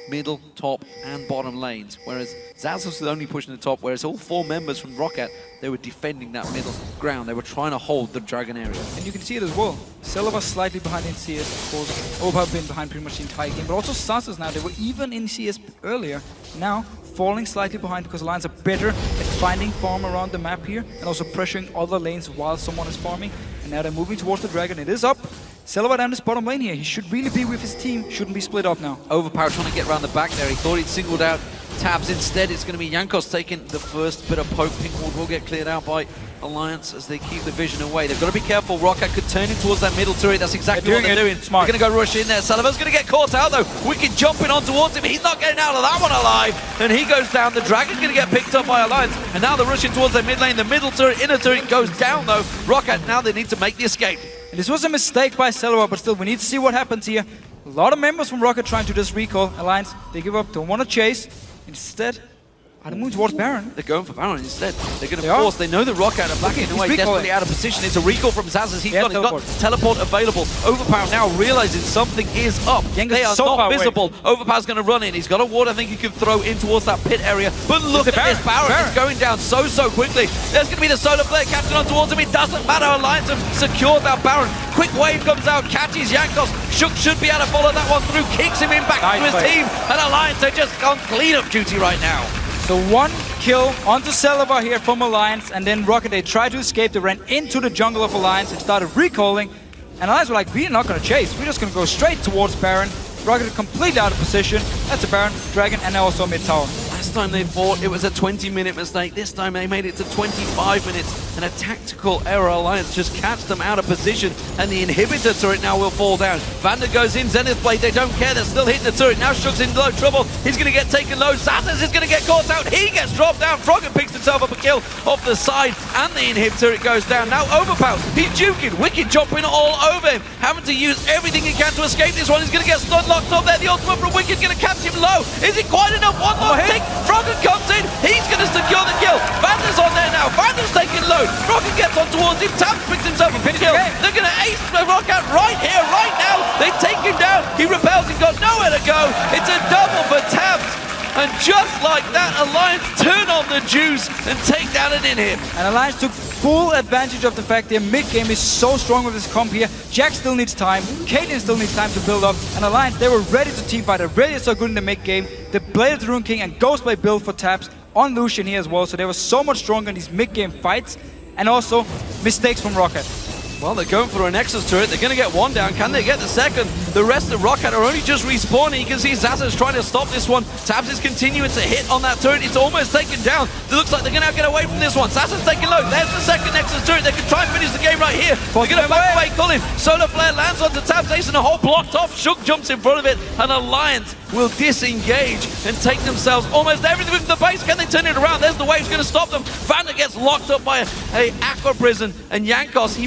middle, top, and bottom lanes, whereas Zazas was only pushing the top, whereas all 4 members from Rocket, they were defending that middle ground. They were trying to hold the Dragon area. And you can see it as well. Selva slightly behind in CS, of course. Overpower been behind pretty much the entire game, but also Zazas now. They were even in CS earlier. Now, falling slightly behind because Alliance are better at finding farm around the map here and also pressuring other lanes while someone is farming. And now they're moving towards the Dragon. It is up. Selva down this bottom lane here. He should really be with his team. Shouldn't be split up now. Overpower trying to get around the back there. He thought he'd singled out Tabs. Instead, it's going to be Jankos taking the first bit of poke. Pink ward will get cleared out by Alliance as they keep the vision away. They've got to be careful. Rocket could turn in towards that middle turret. That's exactly what they're doing. Smart. They're going to go rush in there. Sullivan's going to get caught out though. Wicked jumping on towards him. He's not getting out of that one alive. And he goes down. The Dragon's going to get picked up by Alliance. And now they're rushing towards their mid lane. The middle turret, inner turret goes down though. Rocket, now they need to make the escape. And this was a mistake by Selva, but still, we need to see what happens here. A lot of members from Rocket trying to just recall Alliance. They give up, don't want to chase. Instead, Are they moving towards Baron? They're going for Baron instead. They're going to force. They know the Rock out of backing away, desperately out of position. It's a recall from Zaz as he's got teleport available. Overpower now realizing something is up. They are not visible. Overpower's going to run in. He's got a ward I think he can throw in towards that pit area. But look at this Baron. It's going down so quickly. There's going to be the solar flare catching on towards him. It doesn't matter. Alliance have secured that Baron. Quick wave comes out, catches Jankos. Shook should be able to follow that one through, kicks him in back to his team. And Alliance are just on cleanup duty right now. So 1 kill onto Celabar here from Alliance, and then Rocket, they tried to escape. They ran into the jungle of Alliance and started recalling. And Alliance were like, we're not going to chase. We're just going to go straight towards Baron. Rocket is completely out of position. That's a Baron, Dragon, and also mid tower. Last time they fought, it was a 20-minute mistake. This time they made it to 25 minutes. And a tactical error. Alliance just catch them out of position. And the inhibitor turret now will fall down. Vander goes in, Zenith Blade, they don't care. They're still hitting the turret. Now Shook's in low trouble. He's going to get taken low. Zatas is going to get caught out. He gets dropped down. Froggen picks himself up a kill off the side. And the inhibitor turret goes down. Now Overpower, he's juking. Wicked jumping all over him. Having to use everything he can to escape this one. He's going to get stun locked up there. The ultimate from Wicked going to catch him low. Is it quite enough? One more tick. Froggen comes in. He's going to secure the kill. Vander's on there now. Vander's taking low. Froggen gets on towards him. Tabs picks himself up a kill. They're going to ace the Rock out right here, right now. They take him down. He repels. He's got nowhere to go. It's a double for Tabs. And just like that, Alliance turn on the juice and take down an inhib. And Alliance took full advantage of the fact their mid-game is so strong with this comp here. Jack still needs time, Caitlyn still needs time to build up, and Alliance, they were ready to teamfight. They're really so good in the mid-game. They Blade of the Rune King and Ghostblade build for Taps on Lucian here as well, so they were so much stronger in these mid-game fights, and also mistakes from Rocket. Well, they're going for a Nexus turret. They're going to get one down. Can they get the second? The rest of Rocket are only just respawning. You can see Zaza's trying to stop this one. Tabs is continuing to hit on that turret. It's almost taken down. It looks like they're going to get away from this one. Zaza's taking low. There's the second Nexus turret. They can try and finish the game right here. They're going to back away, Cullen. Solar Flare lands onto Tabs. Ace and a hole blocked off. Shook jumps in front of it. And Alliance will disengage and take themselves almost everything from the base. Can they turn it around? There's the wave's going to stop them. Vander gets locked up by a Aqua Prison. And Jankos,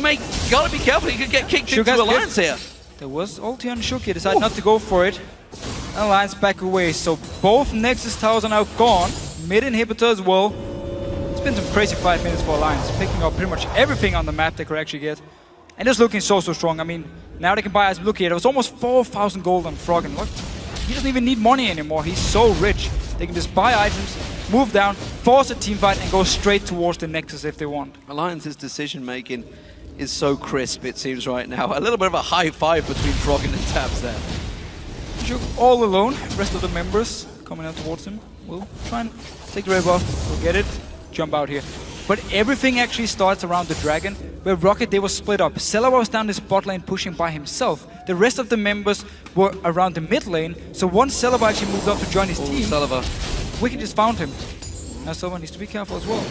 gotta be careful. He could get kicked into Alliance here. There was ulti on Shook. He decided not to go for it. Alliance back away. So both Nexus towers are now gone. Mid inhibitor as well. It's been some crazy 5 minutes for Alliance. Picking up pretty much everything on the map they could actually get. And just looking so strong. I mean, now they can buy, as look here, there was almost 4,000 gold on Froggen. Look, he doesn't even need money anymore. He's so rich. They can just buy items, move down, force a team fight, and go straight towards the Nexus if they want. Alliance's decision making is so crisp, it seems right now. A little bit of a high five between Froggen and Tabs there. Shook all alone. Rest of the members coming out towards him. We'll try and take the red buff. We'll get it. Jump out here. But everything actually starts around the Dragon, where Rocket, they were split up. Celabar was down this bot lane pushing by himself. The rest of the members were around the mid lane. So once Celabar actually moved up to join his team, Wicked just found him. Now Celabar needs to be careful as well.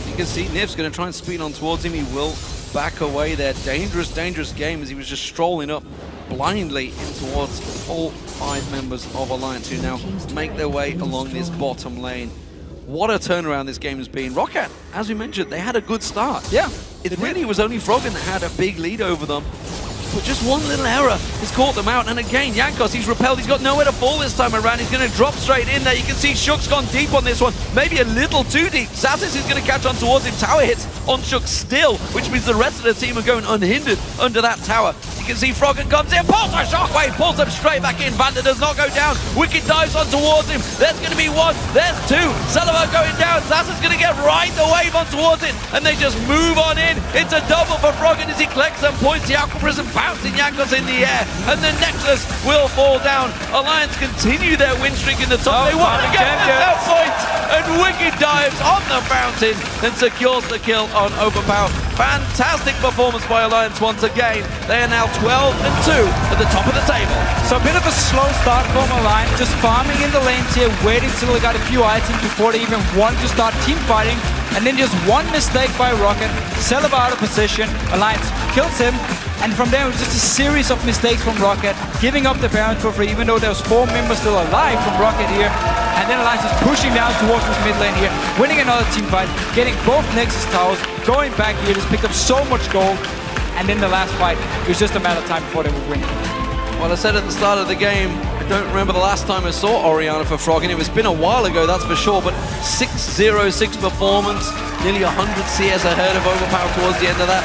You can see Nif's going to try and speed on towards him. He will back away there. Dangerous game as he was just strolling up blindly in towards all 5 members of Alliance who now make their way along this bottom lane. What a turnaround this game has been. Rocket, as we mentioned, they had a good start. Yeah. It really was only Froggen that had a big lead over them. But just one little error has caught them out. And again, Jankos, he's repelled. He's got nowhere to fall this time around. He's going to drop straight in there. You can see Shook's gone deep on this one. Maybe a little too deep. Zazis is going to catch on towards him. Tower hits on Shook still, which means the rest of the team are going unhindered under that tower. You can see Froggen comes in, pulls a shockwave, pulls them straight back in. Vander does not go down. Wicked dives on towards him. There's going to be one. There's two. Celabar going down. Zaz's going to get right the wave on towards it. And they just move on in. It's a double for Froggen as he collects some points. The Aqua Prison bouncing Jankos in the air. And the Nexus will fall down. Alliance continue their win streak in the top. They want to get that point. And Wicked dives on the fountain and secures the kill on Overpower. Fantastic performance by Alliance once again. They are now 12-2 at the top of the table. So a bit of a slow start from Alliance, just farming in the lanes here, waiting till they got a few items before they even wanted to start team fighting. And then just one mistake by Rocket, Celabar out of position, Alliance kills him, and from there it was just a series of mistakes from Rocket, giving up the Baron for free, even though there was 4 members still alive from Rocket here. And then Alliance is pushing down towards this mid lane here, winning another team fight, getting both Nexus towers, going back here, just picked up so much gold. And then the last fight, it was just a matter of time before they would win. Well, I said at the start of the game, a don't remember the last time I saw Orianna for Froggen. It's been a while ago, that's for sure, but 6-0-6 performance, nearly 100 CS ahead of Overpower towards the end of that.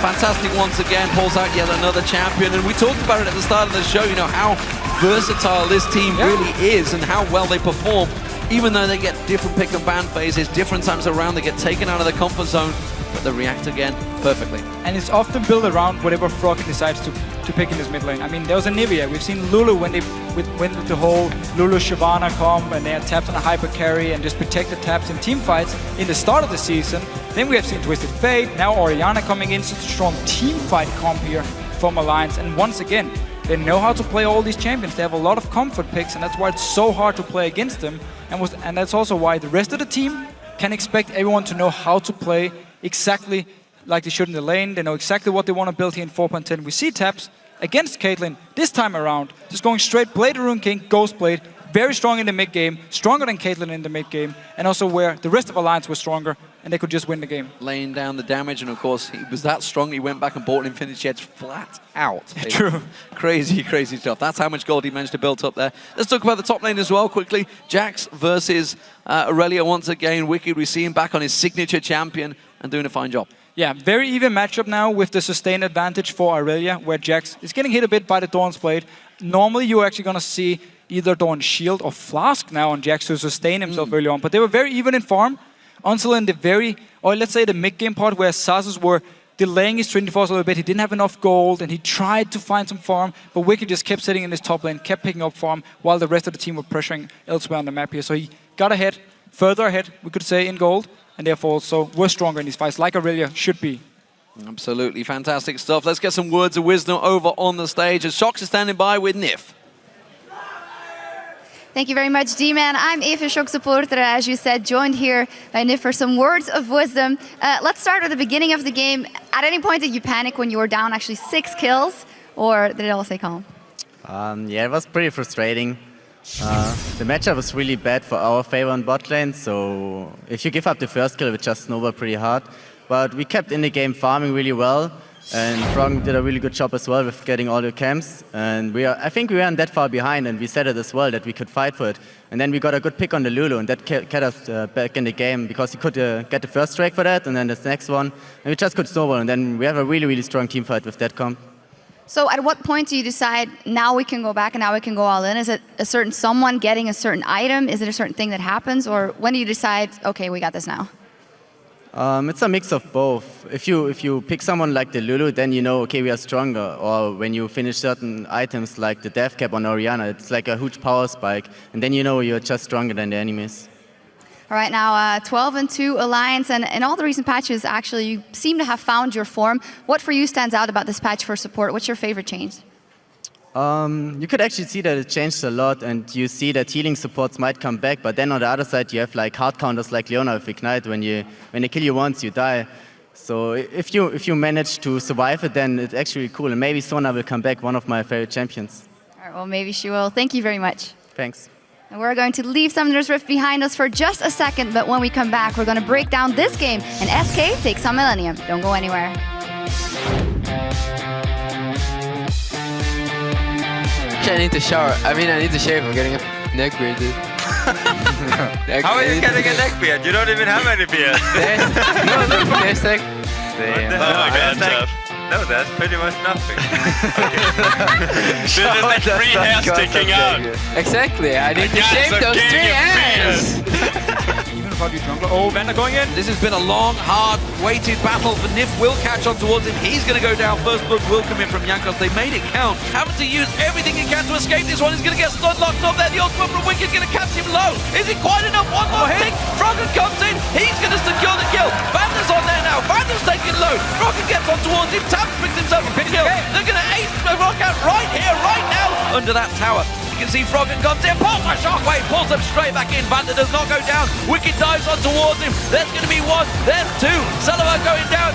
Fantastic once again, pulls out yet another champion, and we talked about it at the start of the show, you know, how versatile this team really is and how well they perform. Even though they get different pick and ban phases, different times around, they get taken out of the comfort zone, but they react again perfectly. And it's often built around whatever Froggen decides to pick in his mid lane. I mean, there was a Nivea. We've seen Lulu when they went with the whole Lulu Shyvana comp, and they had taps on a hyper carry and just protected taps in team fights in the start of the season. Then we have seen Twisted Fate, now Orianna coming in, such a strong team fight comp here from Alliance. And once again, they know how to play all these champions. They have a lot of comfort picks, and that's why it's so hard to play against them. And that's also why the rest of the team can expect everyone to know how to play exactly like they should in the lane. They know exactly what they want to build here in 4.10. We see taps against Caitlyn this time around, just going straight Blade Rune King, Ghost Blade, very strong in the mid game, stronger than Caitlyn in the mid game, and also where the rest of Alliance was stronger, and they could just win the game. Laying down the damage, and of course, he was that strong, he went back and bought Infinity Edge flat out. True. Crazy, crazy stuff. That's how much gold he managed to build up there. Let's talk about the top lane as well, quickly. Jax versus Aurelia once again. Wicked, we see him back on his signature champion and doing a fine job. Yeah, very even matchup now with the sustained advantage for Aurelia, where Jax is getting hit a bit by the Dawn's Blade. Normally, you're actually going to see either Dawn's Shield or Flask now on Jax to sustain himself early on, but they were very even in farm until in the very, or let's say the mid-game part, where Sasus were delaying his Trinity Force a little bit. He didn't have enough gold, and he tried to find some farm, but Wicked just kept sitting in his top lane, kept picking up farm, while the rest of the team were pressuring elsewhere on the map here. So he got ahead, further ahead, we could say, in gold, and therefore also were stronger in these fights, like Aurelia should be. Absolutely fantastic stuff. Let's get some words of wisdom over on the stage as Shox is standing by with Nif. Thank you very much, D-Man. I'm Eva Shock supporter, as you said, joined here by Nif for some words of wisdom. Let's start with the beginning of the game. At any point did you panic when you were down actually 6 kills, or did it all stay calm? Yeah, it was pretty frustrating. The matchup was really bad for our favor on bot lane, so if you give up the first kill, it would just snowball pretty hard. But we kept in the game farming really well, and Froggen did a really good job as well with getting all the camps. And I think we weren't that far behind, and we said it as well that we could fight for it. And then we got a good pick on the Lulu, and that kept us back in the game because he could get the first strike for that, and then the next one, and we just could snowball. And then we have a really, really strong team fight with that comp. So at what point do you decide, now we can go back and now we can go all in? Is it a certain someone getting a certain item? Is it a certain thing that happens? Or when do you decide, okay, we got this now? It's a mix of both. If you pick someone like the Lulu, then you know, okay, we are stronger. Or when you finish certain items like the death cap on Orianna, it's like a huge power spike. And then you know you're just stronger than the enemies. All right, now 12-2 Alliance, and in all the recent patches, actually, you seem to have found your form. What for you stands out about this patch for support? What's your favorite change? You could actually see that it changed a lot, and you see that healing supports might come back, but then on the other side you have like hard counters like Leona with Ignite. When they kill you once, you die. So if you manage to survive it, then it's actually cool, and maybe Sona will come back, one of my favorite champions. All right, well, maybe she will. Thank you very much. Thanks. And we're going to leave Summoner's Rift behind us for just a second, but when we come back, we're going to break down this game, and SK takes on Millennium. Don't go anywhere. I need to shower. I mean, I need to shave. I'm getting a neck beard, dude. How are you getting a neck beard? You don't even have any beard. No, look for this neck. Oh my god, Jeff. No, that's pretty much nothing. There's like 3 hairs sticking out. Exactly, I need to shave those 3 hairs. Even about you jungler. Oh, Vander going in. This has been a long, hard, weighted battle for Nif. Will catch on towards him. He's going to go down. First blood will come in from Jankos. They made it count. Having to use everything he can to escape this one. He's going to get stun locked up there. The ultimate from Wicked going to catch him low. Is it quite enough? One more hit. Froggen comes in. He's going to secure the kill. Vander's on there now. Vander's taking low. Froggen gets on towards him. Taps picks himself a kill. They're going to ace the rock out right here, right now, under that tower. You can see Froggen comes in, pulls a shockwave, pulls him straight back in. Vander does not go down. Wicked dives on towards him. There's going to be 1, there's 2. Sullivan going down.